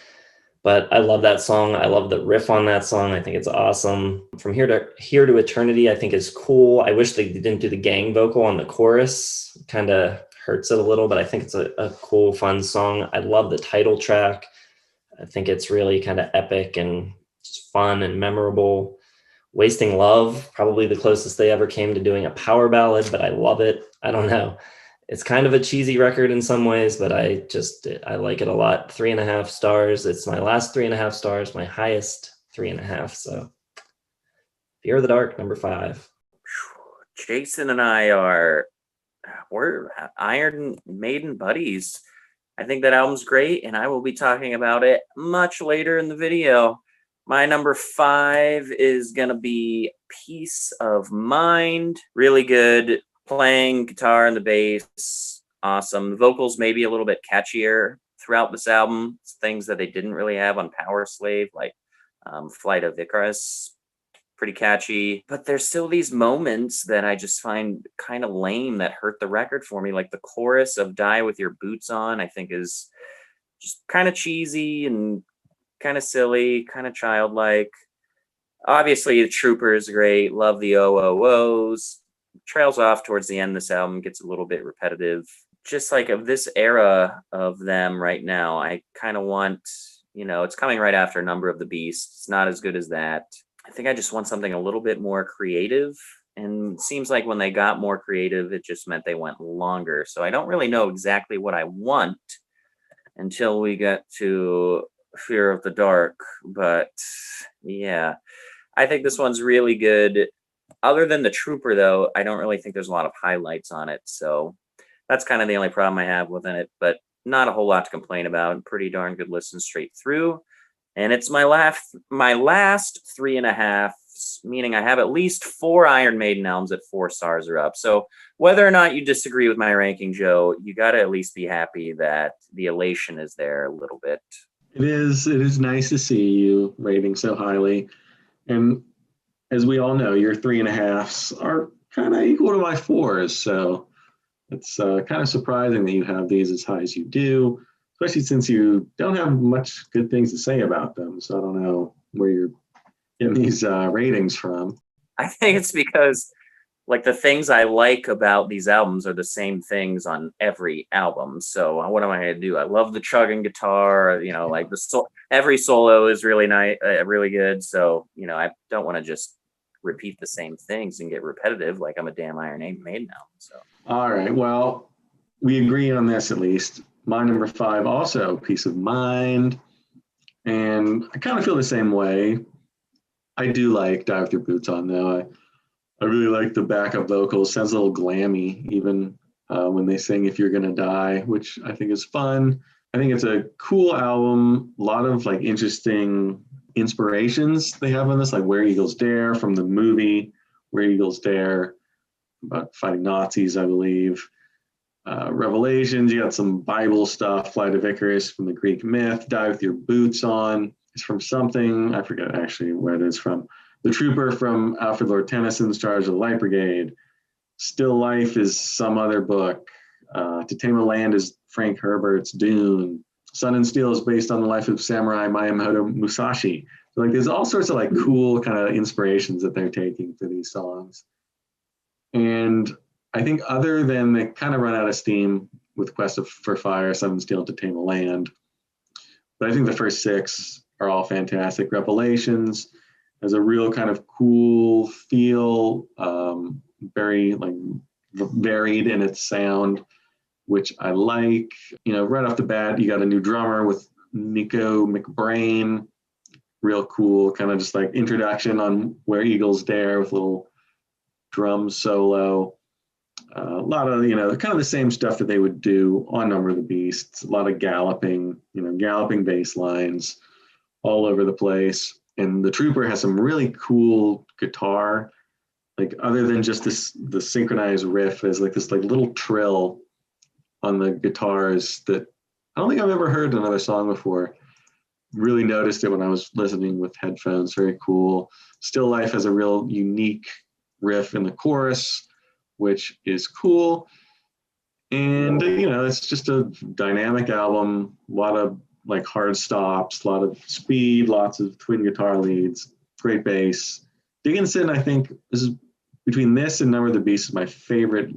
But I love that song. I love the riff on that song. I think it's awesome. From Here to Eternity, I think is cool. I wish they didn't do the gang vocal on the chorus. Kind of hurts it a little, but I think it's a cool, fun song. I love the title track. I think it's really kind of epic and just fun and memorable. Wasting Love, probably the closest they ever came to doing a power ballad, but I love it. I don't know. It's kind of a cheesy record in some ways, but I like it a lot. 3.5 stars. It's my last 3.5 stars, my highest 3.5. So Fear of the Dark, number 5. Jason and we're Iron Maiden buddies. I think that album's great, and I will be talking about it much later in the video. My number 5 is going to be Peace of Mind. Really good. Playing guitar and the bass, awesome. The vocals maybe a little bit catchier throughout this album. It's things that they didn't really have on Powerslave, like Flight of Icarus. Pretty catchy. But there's still these moments that I just find kind of lame that hurt the record for me. Like the chorus of Die With Your Boots On, I think is just kind of cheesy and kind of silly, kind of childlike. Obviously, the Trooper is great. Love the OOOs. Trails off towards the end. This album gets a little bit repetitive. Just like of this era of them right now, I kind of want, it's coming right after Number of the Beast. It's not as good as that. I think I just want something a little bit more creative. And it seems like when they got more creative, it just meant they went longer. So I don't really know exactly what I want until we get to Fear of the Dark. But yeah, I think this one's really good. Other than the Trooper, though, I don't really think there's a lot of highlights on it. So that's kind of the only problem I have within it, but not a whole lot to complain about. Pretty darn good listen straight through. And it's my last 3.5, meaning I have at least 4 Iron Maiden albums at 4 stars or up. So whether or not you disagree with my ranking, Joe, you got to at least be happy that the elation is there a little bit. It is nice to see you rating so highly. And as we all know, your 3.5s are kind of equal to my 4s. So it's kind of surprising that you have these as high as you do, especially since you don't have much good things to say about them. So I don't know where you're getting these ratings from. I think it's because like the things I like about these albums are the same things on every album. So what am I going to do? I love the chugging guitar, like every solo is really nice, really good. So, I don't want to just repeat the same things and get repetitive like I'm a damn Iron Maiden now. So all right, well, we agree on this at least. My number 5 also Peace of Mind, and I kind of feel the same way. I do like Die With Your Boots On though. I really like the backup vocals. Sounds a little glammy even when they sing If You're Gonna Die, which I think is fun. I think it's a cool album. A lot of like interesting inspirations they have on this, like Where Eagles Dare from the movie Where Eagles Dare, about fighting Nazis, I believe. Revelations, you got some Bible stuff. Flight of Icarus from the Greek myth. Die with Your Boots On is from something, I forget actually where it is from. The Trooper from Alfred Lord Tennyson's Charge of the Light Brigade. Still Life is some other book. To Tame a Land is Frank Herbert's Dune. Sun and Steel is based on the life of Samurai Miyamoto Musashi. So like there's all sorts of like cool kind of inspirations that they're taking for these songs. And I think other than they kind of run out of steam with Quest for Fire, Sun and Steel, To Tame a Land, but I think the first 6 are all fantastic. Revelations has a real kind of cool feel, very like varied in its sound, which I like. You know, right off the bat, you got a new drummer with Nico McBrain. Real cool, kind of just like introduction on Where Eagles Dare with little drum solo. A lot of, you know, kind of the same stuff that they would do on Number of the Beast. A lot of galloping, you know, galloping bass lines all over the place. And the Trooper has some really cool guitar, like other than just the synchronized riff, is like this like little trill on the guitars that I don't think I've ever heard another song before. Really noticed it when I was listening with headphones. Very cool. Still Life has a real unique riff in the chorus, which is cool. And, you know, it's just a dynamic album, a lot of like hard stops, a lot of speed, lots of twin guitar leads, great bass. Dickinson, I think, is between this and Number of the Beast, is my favorite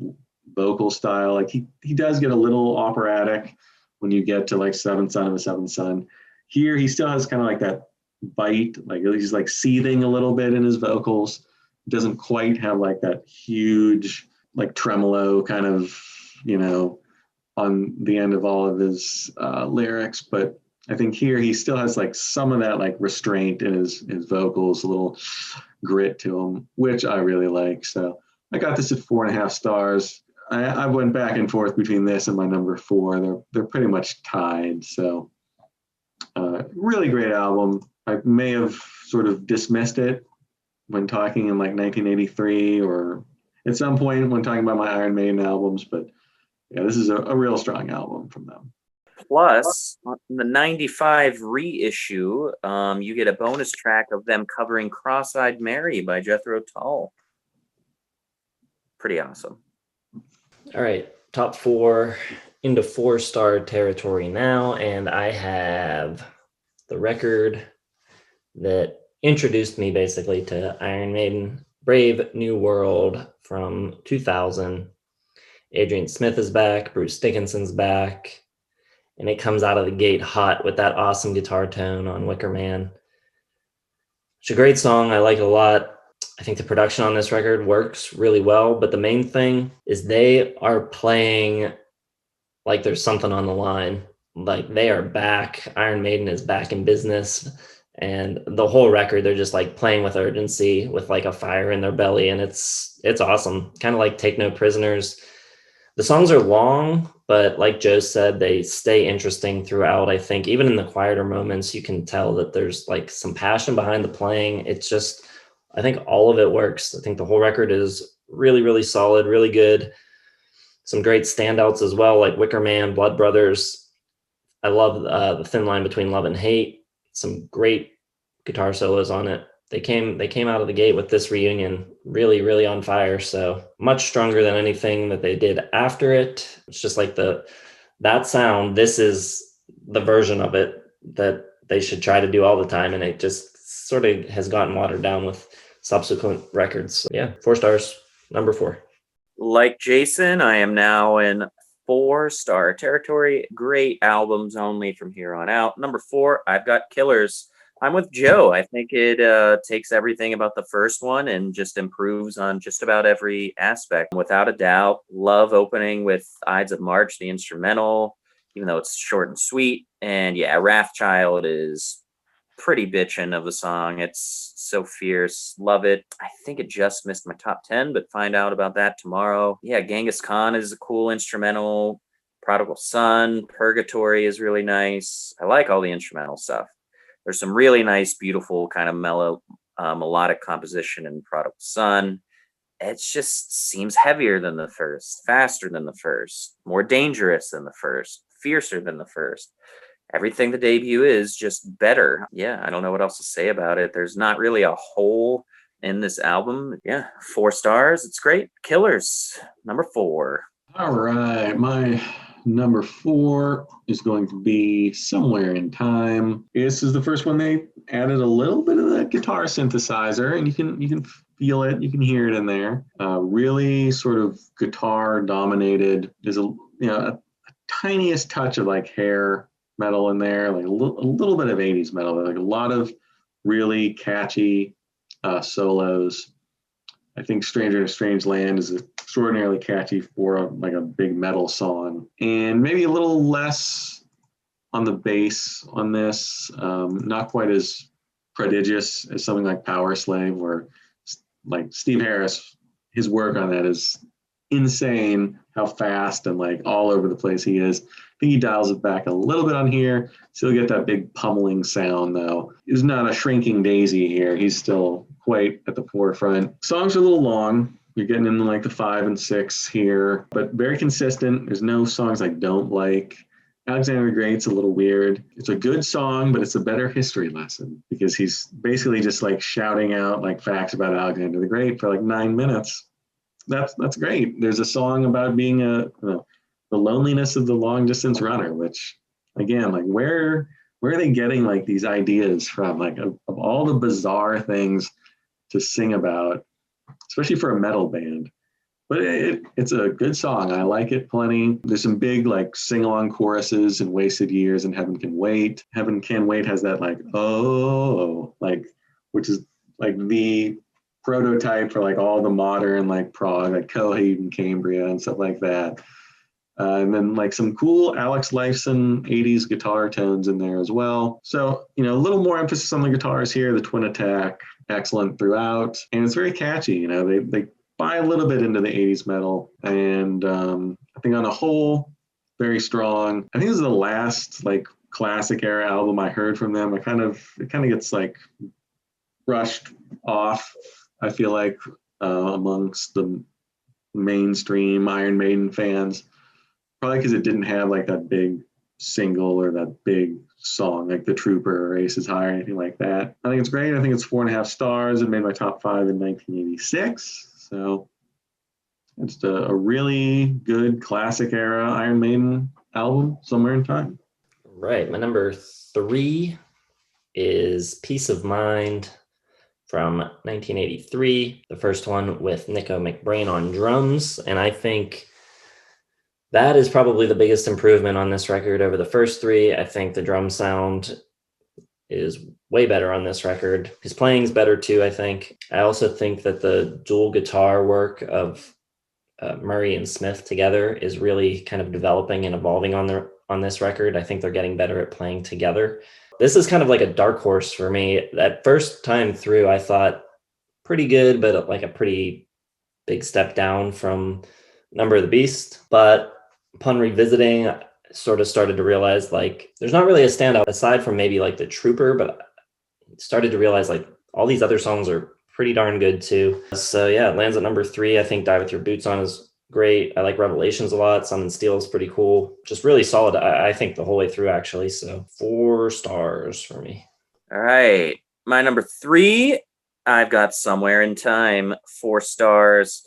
vocal style. Like he does get a little operatic when you get to like Seventh Son of a Seventh Son. Here, he still has kind of like that bite, like he's like seething a little bit in his vocals. Doesn't quite have like that huge like tremolo kind of, you know, on the end of all of his lyrics, but I think here he still has like some of that like restraint in his vocals, a little grit to him, which I really like. So I got this at 4.5 stars. I went back and forth between this and my number 4. They're pretty much tied. So really great album. I may have sort of dismissed it when talking in like 1983 or at some point when talking about my Iron Maiden albums, but yeah, this is a real strong album from them. Plus, on the 95 reissue, you get a bonus track of them covering Cross-Eyed Mary by Jethro Tull. Pretty awesome. All right, top 4 into 4-star territory now, and I have the record that introduced me basically to Iron Maiden, Brave New World from 2000. Adrian Smith is back, Bruce Dickinson's back, and it comes out of the gate hot with that awesome guitar tone on Wicker Man. It's a great song. I like it a lot. I think the production on this record works really well, but the main thing is they are playing like there's something on the line. Like they are back. Iron Maiden is back in business. And the whole record, they're just like playing with urgency, with like a fire in their belly. And it's awesome. Kind of like Take No Prisoners. The songs are long, but like Joe said, they stay interesting throughout. I think even in the quieter moments, you can tell that there's like some passion behind the playing. It's just, I think all of it works. I think the whole record is really, really solid, really good. Some great standouts as well, like Wicker Man, Blood Brothers. I love the Thin Line Between Love and Hate. Some great guitar solos on it. They came out of the gate with this reunion really, really on fire. So much stronger than anything that they did after it. It's just like that sound. This is the version of it that they should try to do all the time. And it just sort of has gotten watered down with subsequent records. So yeah, 4 stars, number 4. Like Jason, I am now in 4-star territory. Great albums only from here on out. Number 4, I've got Killers. I'm with Joe. I think it takes everything about the first one and just improves on just about every aspect. Without a doubt, love opening with Ides of March, the instrumental, even though it's short and sweet. And yeah, Wrathchild is pretty bitchin' of the song. It's so fierce. Love it. I think it just missed my top 10, but find out about that tomorrow. Yeah, Genghis Khan is a cool instrumental. Prodigal Son, Purgatory is really nice. I like all the instrumental stuff. There's some really nice, beautiful kind of mellow melodic composition in Prodigal Son. It just seems heavier than the first, faster than the first, more dangerous than the first, fiercer than the first. Everything the debut is, just better. Yeah, I don't know what else to say about it. There's not really a hole in this album. Yeah, 4 stars. It's great. Killers, number 4. All right, my number 4 is going to be Somewhere in Time. This is the first one they added a little bit of that guitar synthesizer, and you can feel it, you can hear it in there. Really sort of guitar dominated. There's a tiniest touch of like hair metal in there, like a little bit of 80s metal, like a lot of really catchy solos. I think Stranger in a Strange Land is extraordinarily catchy for like a big metal song, and maybe a little less on the bass on this, not quite as prodigious as something like Powerslave, where like Steve Harris, his work on that is insane, how fast and like all over the place he is. I think he dials it back a little bit on here. Still get that big pummeling sound though. He's not a shrinking daisy here. He's still quite at the forefront. Songs are a little long. You're getting into like the 5 and 6 here, but very consistent. There's no songs I don't like. Alexander the Great's a little weird. It's a good song, but it's a better history lesson because he's basically just like shouting out like facts about Alexander the Great for like 9 minutes. That's great. There's a song about being the loneliness of the long distance runner, which again, like where are they getting like these ideas from? Like of all the bizarre things to sing about, especially for a metal band. But it's a good song. I like it plenty. There's some big like sing-along choruses in Wasted Years and Heaven Can Wait. Heaven Can Wait has that like, oh, like, which is like the prototype for like all the modern like prog, like Coheed and Cambria and stuff like that. And then like some cool Alex Lifeson 80s guitar tones in there as well. So, a little more emphasis on the guitars here, the twin attack, excellent throughout. And it's very catchy, they buy a little bit into the 80s metal. And I think on a whole, very strong. I think this is the last like classic era album I heard from them. It kind of gets like brushed off, I feel like, amongst the mainstream Iron Maiden fans. Probably because it didn't have like that big single or that big song like The Trooper or Aces High or anything like that. I think it's great. I think it's 4.5 stars. It made my top 5 in 1986. So it's a really good classic era Iron Maiden album, Somewhere in Time. Right. My number 3 is Peace of Mind from 1983. The first one with Nico McBrain on drums. And I think that is probably the biggest improvement on this record over the first 3. I think the drum sound is way better on this record. His playing's better too, I think. I also think that the dual guitar work of Murray and Smith together is really kind of developing and evolving on this record. I think they're getting better at playing together. This is kind of like a dark horse for me. That first time through, I thought pretty good, but like a pretty big step down from Number of the Beast. But upon revisiting, I sort of started to realize like there's not really a standout aside from maybe like The Trooper, but I started to realize like all these other songs are pretty darn good too. So yeah, it lands at number 3. I think Die With Your Boots On is great. I like Revelations a lot. Sun and Steel is pretty cool. Just really solid, I think, the whole way through actually. So 4 stars for me. All right. My number 3, I've got Somewhere in Time, 4 stars.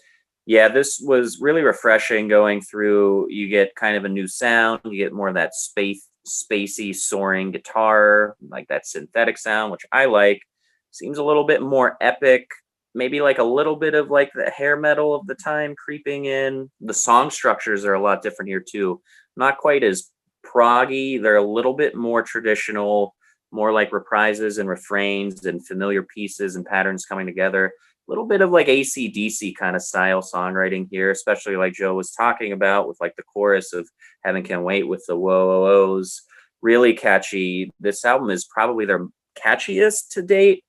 Yeah, this was really refreshing going through. You get kind of a new sound. You get more of that spacey, soaring guitar, like that synthetic sound, which I like. Seems a little bit more epic. Maybe like a little bit of like the hair metal of the time creeping in. The song structures are a lot different here too. Not quite as proggy. They're a little bit more traditional, more like reprises and refrains and familiar pieces and patterns coming together. A little bit of like AC/DC kind of style songwriting here, especially like Joe was talking about with like the chorus of Heaven Can Wait with the whoa-oh-ohs. Really catchy. This album is probably their catchiest to date.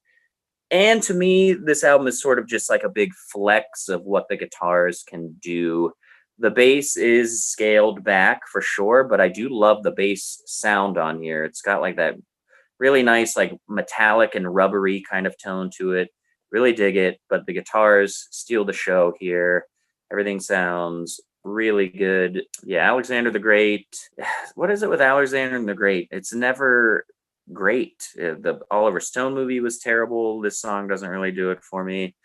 And to me, this album is sort of just like a big flex of what the guitars can do. The bass is scaled back for sure, but I do love the bass sound on here. It's got like that Really nice, like metallic and rubbery kind of tone to it. Really dig it, but the guitars steal the show here. Everything sounds really good. Yeah, Alexander the Great. What is it with Alexander the Great? It's never great. The Oliver Stone movie was terrible. This song doesn't really do it for me.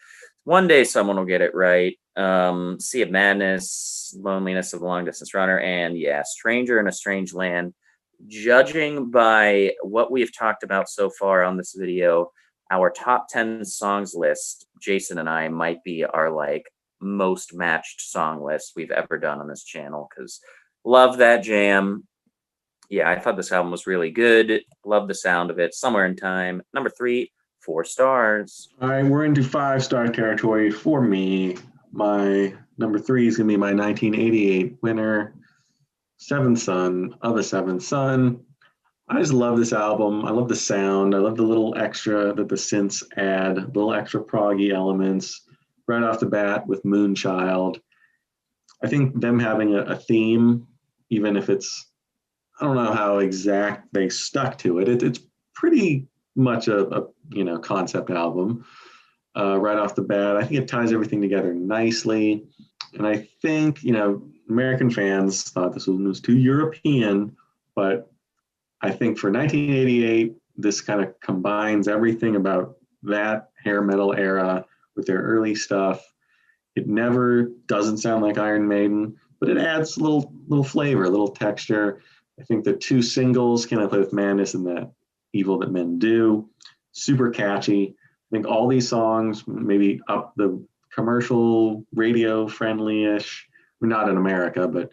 One day someone will get it right. Sea of Madness, Loneliness of the Long Distance Runner, and yeah, Stranger in a Strange Land. Judging by what we've talked about so far on this video, our top 10 songs list, Jason and I, might be our like most matched song list we've ever done on this channel, because love that jam. Yeah, I thought this album was really good. Love the sound of it. Somewhere in Time. Number 3, 4 stars. All right, we're into 5-star territory for me. My number 3 is going to be my 1988 winner, Seventh Son of a Seventh Son. I just love this album. I love the sound. I love the little extra that the synths add, little extra proggy elements right off the bat with Moonchild. I think them having a theme, even if it's, I don't know how exact they stuck to it. It's pretty much a concept album right off the bat. I think it ties everything together nicely. And I think, American fans thought this was too European, but I think for 1988, this kind of combines everything about that hair metal era with their early stuff. It never doesn't sound like Iron Maiden, but it adds a little flavor, a little texture. I think the 2 singles, Can I Play With Madness and That Evil That Men Do, super catchy. I think all these songs maybe up the commercial radio friendly-ish. We're not in America, but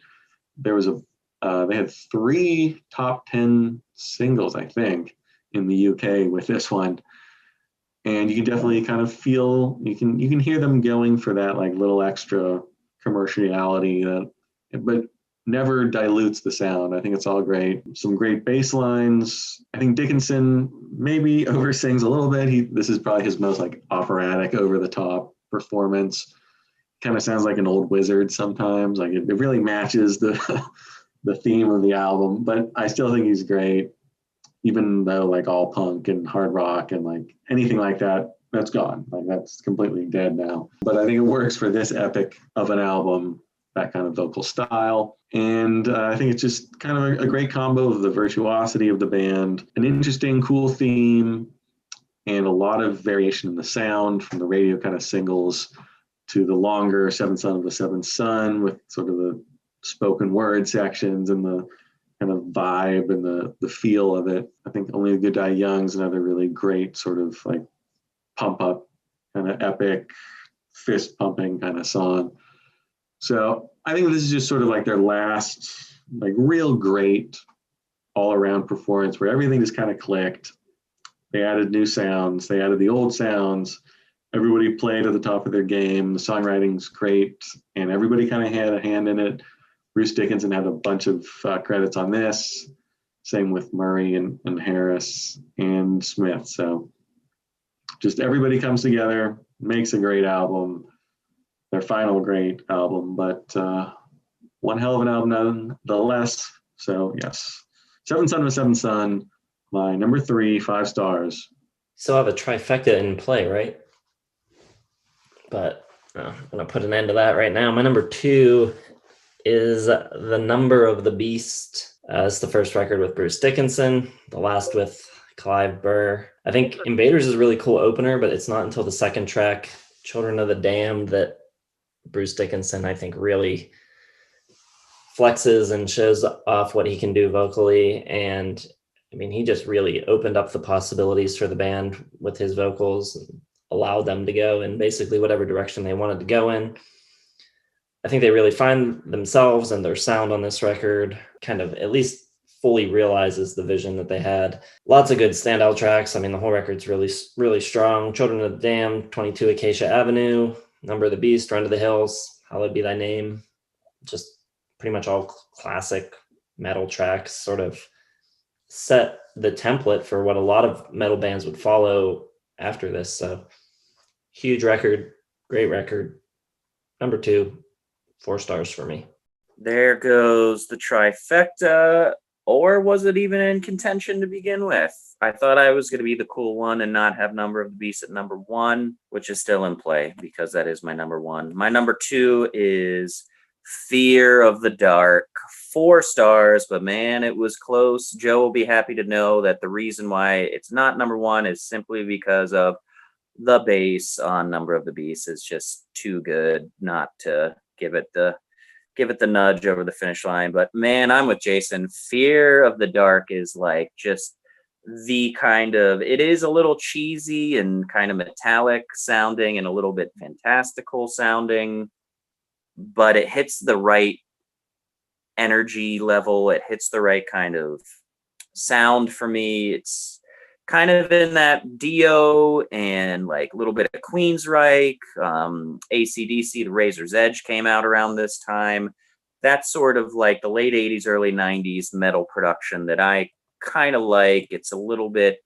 there was they had 3 top 10 singles, I think, in the UK with this one. And you can definitely kind of feel, you can hear them going for that like little extra commerciality, but never dilutes the sound. I think it's all great. Some great bass lines. I think Dickinson maybe oversings a little bit. This is probably his most like operatic, over the top performance. Kind of sounds like an old wizard sometimes. Like it really matches the the theme of the album, but I still think he's great, even though like all punk and hard rock and like anything like that, that's gone. Like that's completely dead now. But I think it works for this epic of an album, that kind of vocal style. And I think it's just kind of a great combo of the virtuosity of the band, an interesting, cool theme, and a lot of variation in the sound from the radio kind of singles to the longer Seventh Son of a Seventh Son with sort of the spoken word sections and the kind of vibe and the feel of it. I think Only the Good Die Young's another really great sort of like pump up, kind of epic, fist pumping kind of song. So I think this is just sort of like their last, like real great all around performance where everything just kind of clicked. They added new sounds, they added the old sounds. Everybody played at the top of their game. The songwriting's great, and everybody kind of had a hand in it. Bruce Dickinson had a bunch of credits on this. Same with Murray and Harris and Smith. So just everybody comes together, makes a great album. Their final great album, but one hell of an album nonetheless. So yes, Seventh Son of a Seventh Son, my number 3, 5 stars. So I have a trifecta in play, right? But I'm going to put an end to that right now. My number 2 is The Number of the Beast. It's the first record with Bruce Dickinson, the last with Clive Burr. I think Invaders is a really cool opener, but it's not until the second track, Children of the Damned, that Bruce Dickinson, I think, really flexes and shows off what he can do vocally. And I mean, he just really opened up the possibilities for the band with his vocals and allowed them to go in basically whatever direction they wanted to go in. I think they really find themselves and their sound on this record, kind of at least fully realizes the vision that they had. Lots of good standout tracks. I mean, the whole record's really, really strong. Children of the Damned, 22 Acacia Avenue, Number of the Beast, Run to the Hills, Hallowed Be Thy Name. Just pretty much all classic metal tracks, sort of set the template for what a lot of metal bands would follow after this. So huge record, great record. Number 2, 4 stars for me. There goes the trifecta. Or was it even in contention to begin with? I thought I was going to be the cool one and not have Number of the Beast at number 1, which is still in play because that is my number 1. My number 2 is Fear of the Dark. 4 stars, but man, it was close. Joe will be happy to know that the reason why it's not number 1 is simply because of the bass on Number of the Beast is just too good not to give it the nudge over the finish line. But man, I'm with Jason. Fear of the Dark is like just the kind of, it is a little cheesy and kind of metallic sounding and a little bit fantastical sounding, but it hits the right energy level. It hits the right kind of sound for me. It's kind of in that Dio and like a little bit of Queensryche, AC/DC, The Razor's Edge came out around this time. That's sort of like the late 80s, early 90s metal production that I kind of like. It's a little bit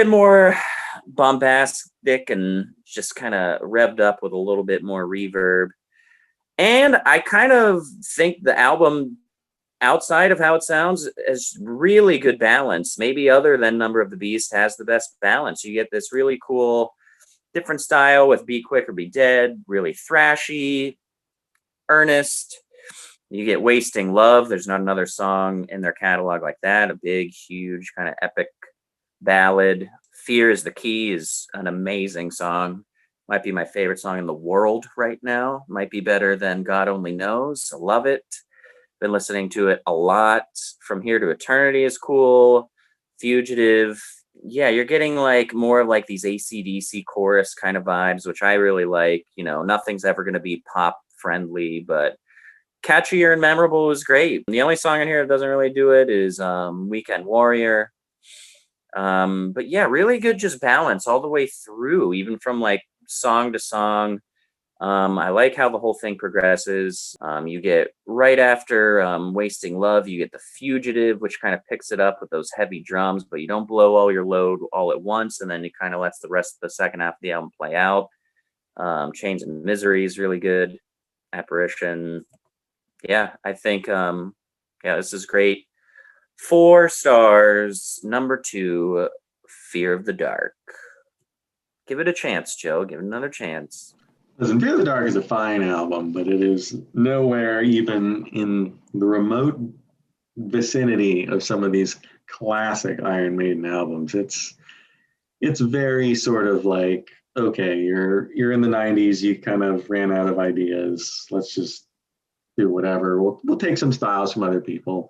more bombastic and just kind of revved up with a little bit more reverb. And I kind of think the album, outside of how it sounds, is really good balance. Maybe other than Number of the Beast has the best balance. You get this really cool different style with Be Quick or Be Dead, really thrashy, earnest. You get Wasting Love. There's not another song in their catalog like that. A big, huge kind of epic ballad. Fear is the Key is an amazing song. Might be my favorite song in the world right now. Might be better than God Only Knows. I love it. Been listening to it a lot. From Here to Eternity is cool. Fugitive. Yeah, you're getting like more of like these AC/DC chorus kind of vibes, which I really like. You know, nothing's ever going to be pop friendly, but catchier and memorable is great. The only song in here that doesn't really do it is Weekend Warrior. But yeah, really good just balance all the way through, even from like song to song. I like how the whole thing progresses. You get right after Wasting Love, you get the Fugitive, which kind of picks it up with those heavy drums, but you don't blow all your load all at once, and then it kind of lets the rest of the second half of the album play out. Chains of Misery is really good. Apparition. Yeah, I think this is great. 4 stars. Number 2, Fear of the Dark. Give it a chance, Joe. Give it another chance. Listen, Fear of the Dark is a fine album, but it is nowhere even in the remote vicinity of some of these classic Iron Maiden albums. It's very sort of like, okay, you're in the 90s, you kind of ran out of ideas. Let's just do whatever. We'll take some styles from other people.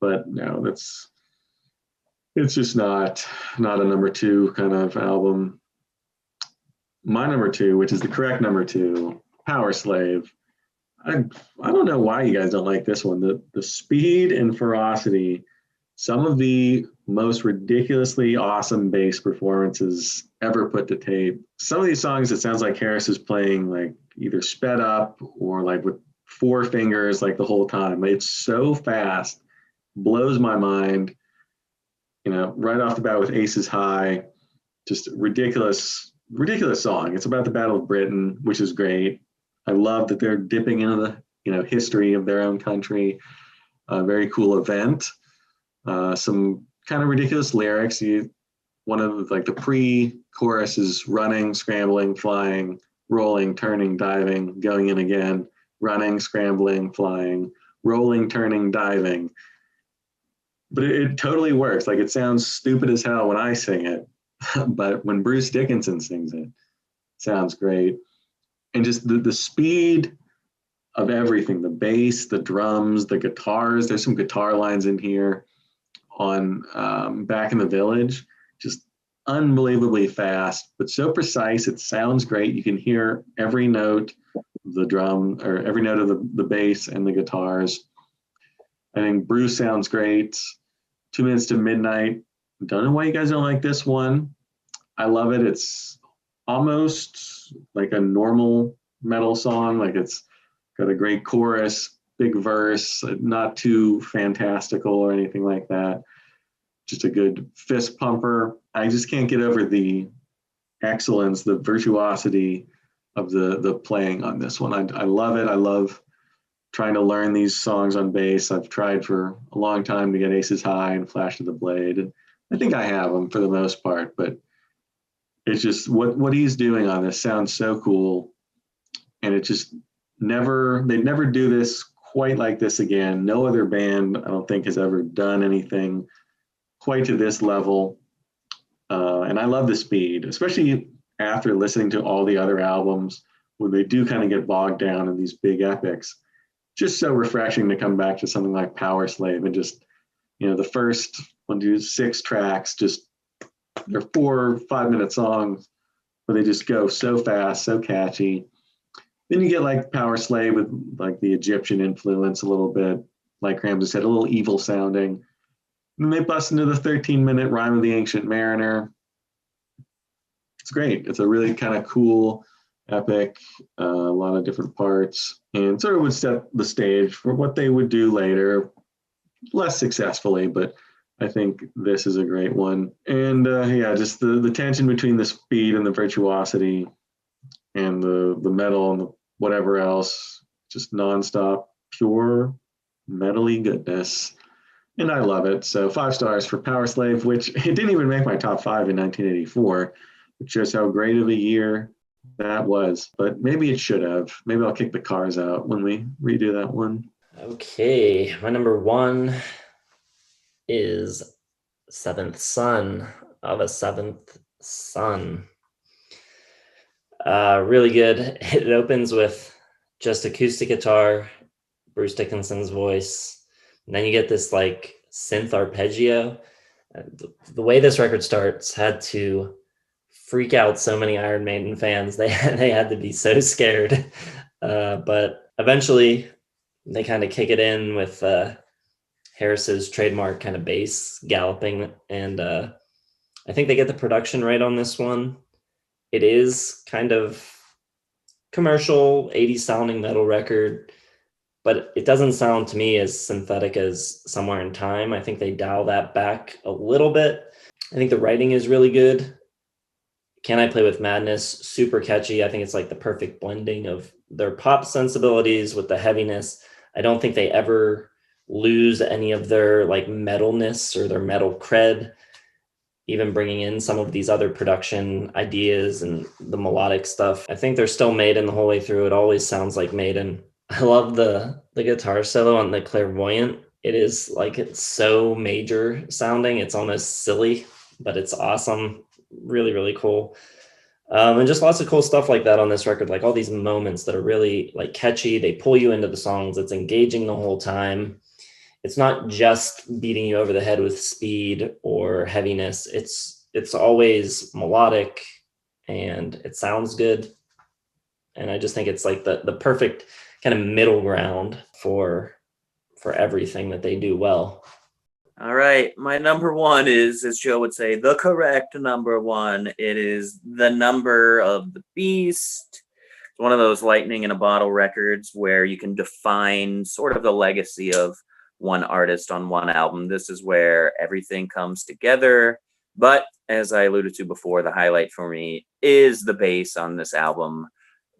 But no, it's just not a number 2 kind of album. My number 2, which is the correct number 2, Powerslave. I don't know why you guys don't like this one. The speed and ferocity, some of the most ridiculously awesome bass performances ever put to tape. Some of these songs, it sounds like Harris is playing like either sped up or like with 4 fingers like the whole time. It's so fast, blows my mind. You know, right off the bat with Aces High, just ridiculous song. It's about the Battle of Britain, which is great. I love that they're dipping into the history of their own country. A very cool event. Some kind of ridiculous lyrics. One of like the pre-chorus is running, scrambling, flying, rolling, turning, diving, going in again, running, scrambling, flying, rolling, turning, diving. But it totally works. Like, it sounds stupid as hell when I sing it, but when Bruce Dickinson sings it, sounds great. And just the speed of everything, the bass, the drums, the guitars. There's some guitar lines in here on Back in the Village, just unbelievably fast, but so precise. It sounds great. You can hear every note of the drum, or every note of the bass and the guitars. I think Bruce sounds great. 2 Minutes to Midnight. Don't know why you guys don't like this one. I love it. It's almost like a normal metal song. Like, it's got a great chorus, big verse, not too fantastical or anything like that. Just a good fist pumper. I just can't get over the excellence, the virtuosity of the playing on this one. I love it. I love trying to learn these songs on bass. I've tried for a long time to get Aces High and Flash of the Blade, and I think I have them for the most part, but it's just what he's doing on this sounds so cool. And it just they'd never do this quite like this again. No other band, I don't think, has ever done anything quite to this level. And I love the speed, especially after listening to all the other albums when they do kind of get bogged down in these big epics. Just so refreshing to come back to something like Powerslave and just, the first 6 tracks, just they're 4 or 5 minute songs, but they just go so fast, so catchy. Then you get like Powerslave with like the Egyptian influence a little bit, like Ramsey said, a little evil sounding. And they bust into the 13-minute Rhyme of the Ancient Mariner. It's great. It's a really kind of cool epic, a lot of different parts, and sort of would set the stage for what they would do later, less successfully, but I think this is a great one. And just the tension between the speed and the virtuosity and the metal and the whatever else, just nonstop, pure metally goodness. And I love it. So 5 stars for Powerslave, which it didn't even make my top 5 in 1984, which shows how great of a year that was. But maybe it should have. Maybe I'll kick the cars out when we redo that one. Okay, my number 1 is Seventh Son of a Seventh Son. Really good. It opens with just acoustic guitar, Bruce Dickinson's voice, and then you get this like synth arpeggio. The way this record starts had to freak out so many Iron Maiden fans. They had to be so scared, but eventually they kind of kick it in with Harris's trademark kind of bass galloping, and I think they get the production right on this one. It is kind of commercial 80s sounding metal record, but it doesn't sound to me as synthetic as Somewhere in Time. I think they dial that back a little bit. I think the writing is really good. Can I Play with Madness? Super catchy. I think it's like the perfect blending of their pop sensibilities with the heaviness. I don't think they ever lose any of their like metalness or their metal cred, even bringing in some of these other production ideas and the melodic stuff. I think they're still Maiden the whole way through. It always sounds like Maiden. I love the guitar solo on the Clairvoyant. It is like, it's so major sounding. It's almost silly, but it's awesome. Really, really cool. And just lots of cool stuff like that on this record, like all these moments that are really like catchy. They pull you into the songs. It's engaging the whole time. It's not just beating you over the head with speed or heaviness. It's always melodic and it sounds good. And I just think it's like the perfect kind of middle ground for everything that they do well. All right. My number 1 is, as Joe would say, the correct number 1. It is The Number of the Beast. It's one of those lightning in a bottle records where you can define sort of the legacy of one artist on one album. This is where everything comes together. But as I alluded to before, the highlight for me is the bass on this album.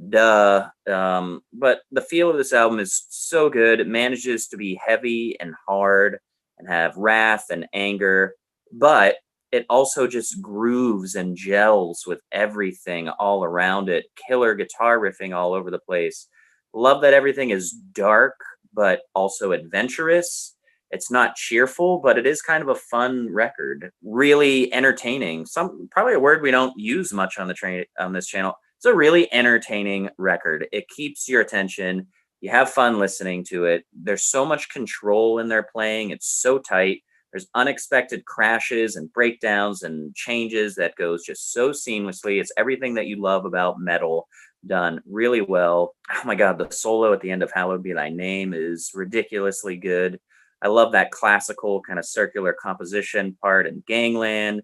Duh. But the feel of this album is so good. It manages to be heavy and hard and have wrath and anger, but it also just grooves and gels with everything all around it. Killer guitar riffing all over the place. Love that everything is dark, but also adventurous. It's not cheerful, but it is kind of a fun record. Really entertaining. Probably a word we don't use much on this channel. It's a really entertaining record. It keeps your attention. You have fun listening to it. There's so much control in their playing. It's so tight. There's unexpected crashes and breakdowns and changes that goes just so seamlessly. It's everything that you love about metal done really well. Oh my God, the solo at the end of Hallowed Be Thy Name is ridiculously good. I love that classical kind of circular composition part in Gangland.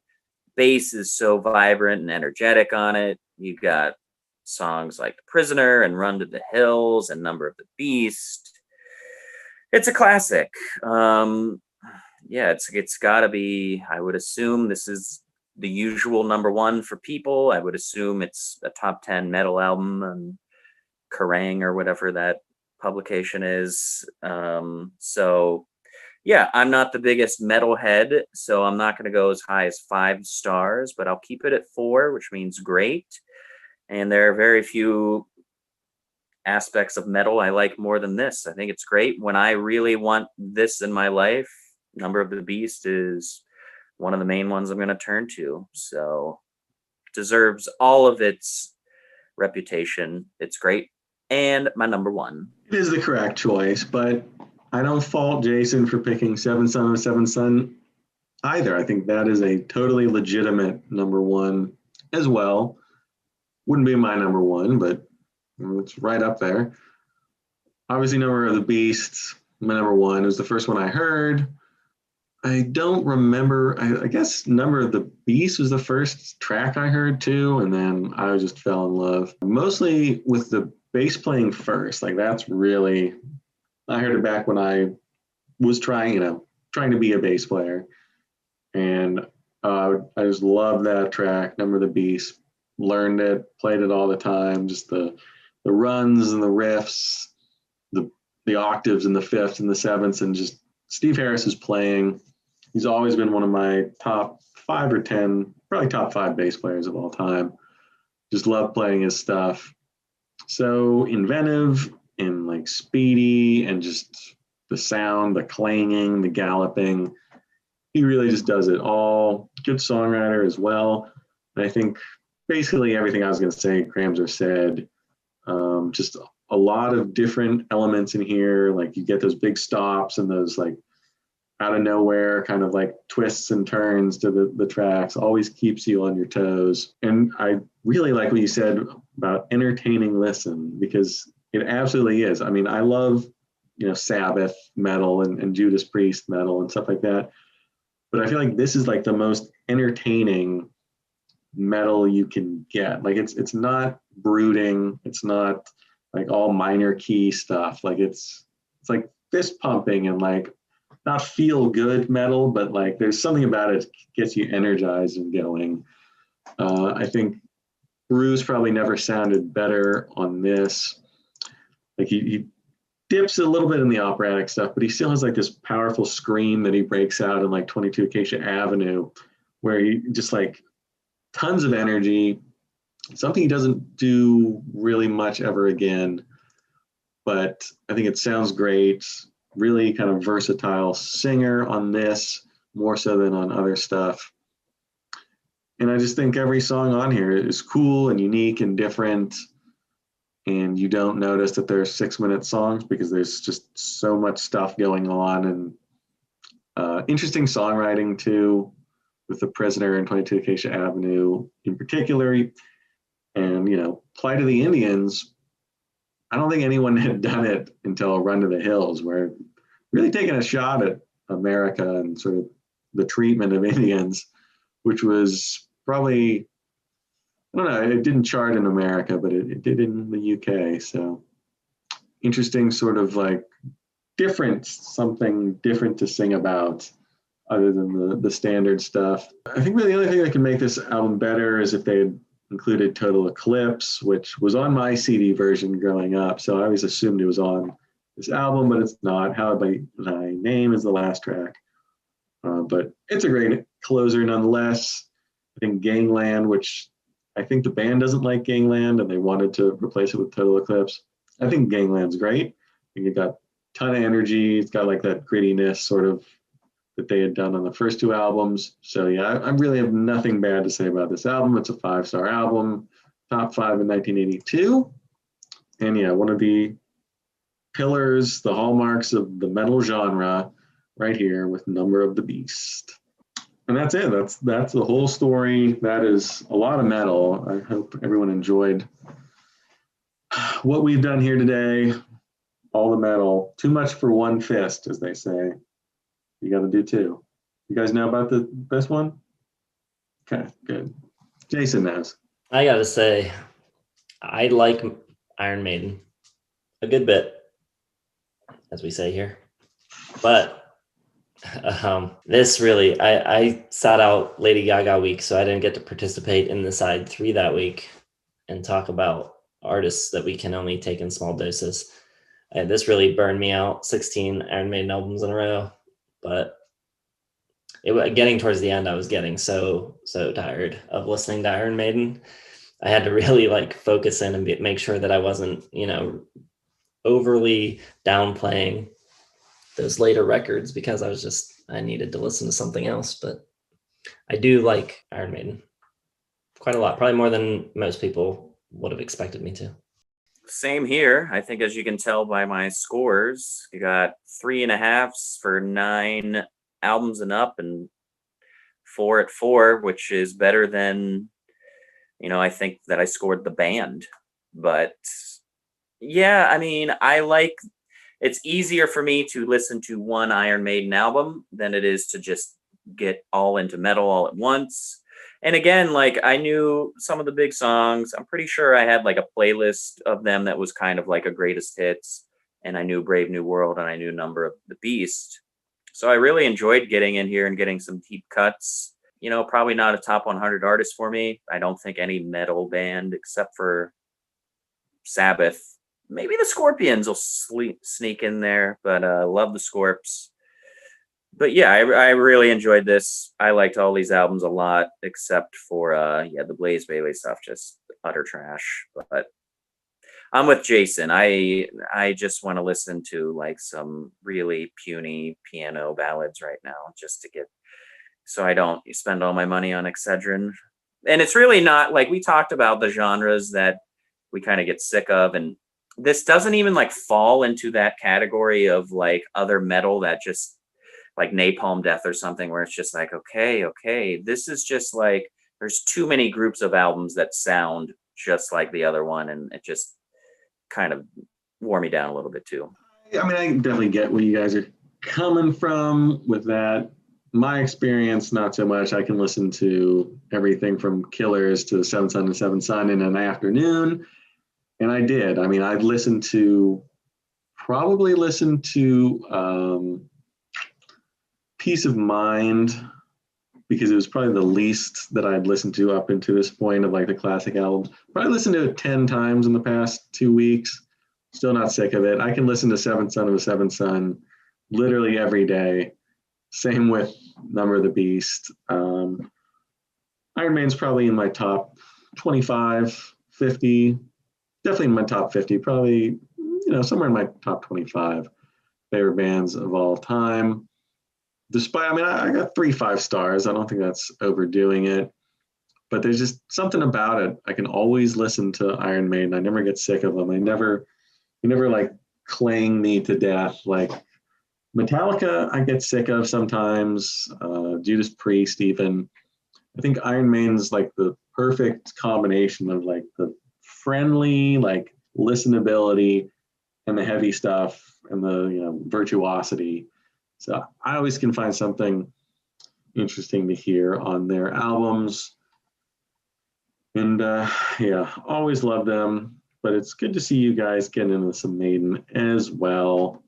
Bass is so vibrant and energetic on it. You've got songs like The Prisoner and Run to the Hills and Number of the Beast. It's a classic. It's got to be, I would assume this is the usual number 1 for people. I would assume it's a top 10 metal album and Kerrang or whatever that publication is. So yeah, I'm not the biggest metalhead, so I'm not going to go as high as 5 stars, but I'll keep it at 4, which means great. And there are very few aspects of metal I like more than this. I think it's great. When I really want this in my life, Number of the Beast is one of the main ones I'm going to turn to. So deserves all of its reputation. It's great. And my number 1. It is the correct choice, but I don't fault Jason for picking Seven Son of a Seven Son either. I think that is a totally legitimate number 1 as well. Wouldn't be my number 1, but it's right up there. Obviously, Number of the Beast, my number 1. It was the first one I heard. I don't remember. I guess Number of the Beast was the first track I heard too, and then I just fell in love. Mostly with the bass playing first. Like that's really, I heard it back when I was trying to be a bass player, and I just love that track, Number of the Beast. Learned it, played it all the time. Just the runs and the riffs, the octaves and the fifths and the sevenths, and just Steve Harris's playing. He's always been one of my top 5 or 10, probably top 5 bass players of all time. Just love playing his stuff. So inventive and like speedy, and just the sound, the clanging, the galloping. He really just does it all. Good songwriter as well. And I think basically everything I was going to say, Kramser said. Just a lot of different elements in here. Like you get those big stops and those like out of nowhere kind of like twists and turns to the tracks. Always keeps you on your toes. And I really like what you said about entertaining listen, because it absolutely is. I mean, I love, Sabbath metal and Judas Priest metal and stuff like that. But I feel like this is like the most entertaining metal you can get. Like it's not brooding. It's not like all minor key stuff. Like it's like fist pumping and like not feel good metal, but like there's something about it that gets you energized and going. I think Bruce probably never sounded better on this. Like he dips a little bit in the operatic stuff, but he still has like this powerful scream that he breaks out in like 22 Acacia Avenue, where he just like tons of energy, something he doesn't do really much ever again. But I think it sounds great. Really kind of versatile singer on this, more so than on other stuff. And I just think every song on here is cool and unique and different. And you don't notice that they're 6-minute songs because there's just so much stuff going on, and interesting songwriting too, with The Prisoner and 22 Acacia Avenue in particular. And, Plight of the Indians, I don't think anyone had done it until Run to the Hills, where really taking a shot at America and sort of the treatment of Indians, which was probably, I don't know, it didn't chart in America, but it did in the UK. So interesting sort of like something different to sing about other than the standard stuff. I think really the only thing that can make this album better is if they had included Total Eclipse, which was on my CD version growing up. So I always assumed it was on this album, but it's not. How By Thy Name is the last track. But it's a great closer nonetheless. I think Gangland, which I think the band doesn't like Gangland and they wanted to replace it with Total Eclipse. I think Gangland's great. I think it got a ton of energy. It's got like that grittiness sort of that they had done on the first 2 albums. So yeah, I really have nothing bad to say about this album. It's a 5-star album, top 5 in 1982. And yeah, one of the pillars, the hallmarks of the metal genre right here with Number of the Beast. And that's it. That's the whole story. That is a lot of metal. I hope everyone enjoyed what we've done here today. All the metal. Too much for one fist, as they say. You got to do 2. You guys know about this one? Okay, good. Jason knows. I got to say, I like Iron Maiden a good bit, as we say here. But this really, I sat out Lady Gaga week, so I didn't get to participate in the side 3 that week and talk about artists that we can only take in small doses. this really burned me out, 16 Iron Maiden albums in a row. But getting towards the end, I was getting so tired of listening to Iron Maiden. I had to really like focus in and make sure that I wasn't, overly downplaying those later records, because I needed to listen to something else. But I do like Iron Maiden quite a lot, probably more than most people would have expected me to. Same here. I think, as you can tell by my scores, you got 3.5s for 9 albums and up, and 4 at 4, which is better than, I think that I scored the band. But yeah, I mean, it's easier for me to listen to one Iron Maiden album than it is to just get all into metal all at once. And again, like, I knew some of the big songs. I'm pretty sure I had like a playlist of them that was kind of like a greatest hits, and I knew Brave New World and I knew Number of the Beast. So I really enjoyed getting in here and getting some deep cuts. Probably not a top 100 artist for me. I don't think any metal band except for Sabbath. Maybe the Scorpions will sneak in there, but love the Scorps. But yeah, I really enjoyed this. I liked all these albums a lot, except for the Blaze Bayley stuff, just utter trash. But I'm with Jason. I just want to listen to like some really puny piano ballads right now, just to get, so I don't spend all my money on Excedrin. And it's really not, like, we talked about the genres that we kind of get sick of, and this doesn't even like fall into that category of like other metal that just like Napalm Death or something, where it's just like, okay, this is just like, there's too many groups of albums that sound just like the other one, and it just kind of wore me down a little bit too. I mean, I definitely get where you guys are coming from with that. My experience, not so much. I can listen to everything from Killers to Seventh Son to Seventh Son in an afternoon. And I did. I mean, I'd probably listened to Peace of Mind, because it was probably the least that I'd listened to up until this point of like the classic albums. Probably listened to it 10 times in the past 2 weeks. Still not sick of it. I can listen to Seventh Son of the Seventh Son literally every day. Same with Number of the Beast. Iron Maiden's probably in my top 25, 50, definitely in my top 50, probably, somewhere in my top 25 favorite bands of all time. Despite, I got 3 5-stars. I don't think that's overdoing it, but there's just something about it. I can always listen to Iron Maiden. I never get sick of them. You never like clang me to death. Like Metallica, I get sick of sometimes. Judas Priest, even. I think Iron Maiden's like the perfect combination of like the friendly, like listenability, and the heavy stuff, and the virtuosity. So I always can find something interesting to hear on their albums. And always love them. But it's good to see you guys get into some Maiden as well.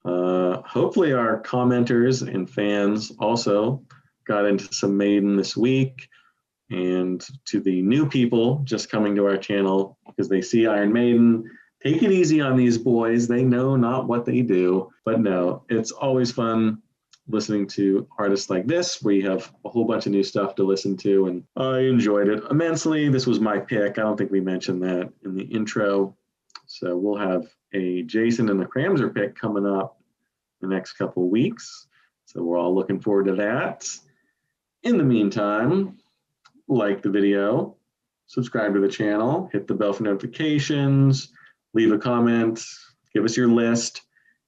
Hopefully our commenters and fans also got into some Maiden this week. And to the new people just coming to our channel because they see Iron Maiden, take it easy on these boys. They know not what they do. But no, it's always fun listening to artists like this, where you have a whole bunch of new stuff to listen to. And I enjoyed it immensely. This was my pick. I don't think we mentioned that in the intro. So we'll have a Jason and the Cramser pick coming up the next couple of weeks. So we're all looking forward to that. In the meantime, like the video, subscribe to the channel, hit the bell for notifications, leave a comment, give us your list.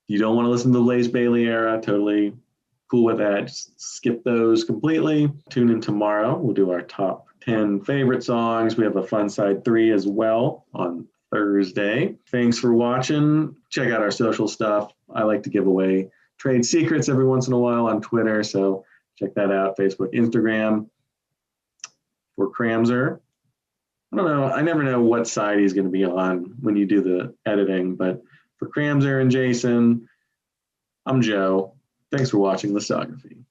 If you don't want to listen to the Blaze Bayley era, totally cool with that. Just skip those completely. Tune in tomorrow. We'll do our top 10 favorite songs. We have a fun side 3 as well on Thursday. Thanks for watching. Check out our social stuff. I like to give away trade secrets every once in a while on Twitter, so check that out. Facebook, Instagram. For Cramser, I don't know. I never know what side he's going to be on when you do the editing, but for Cramser and Jason, I'm Joe. Thanks for watching Listography.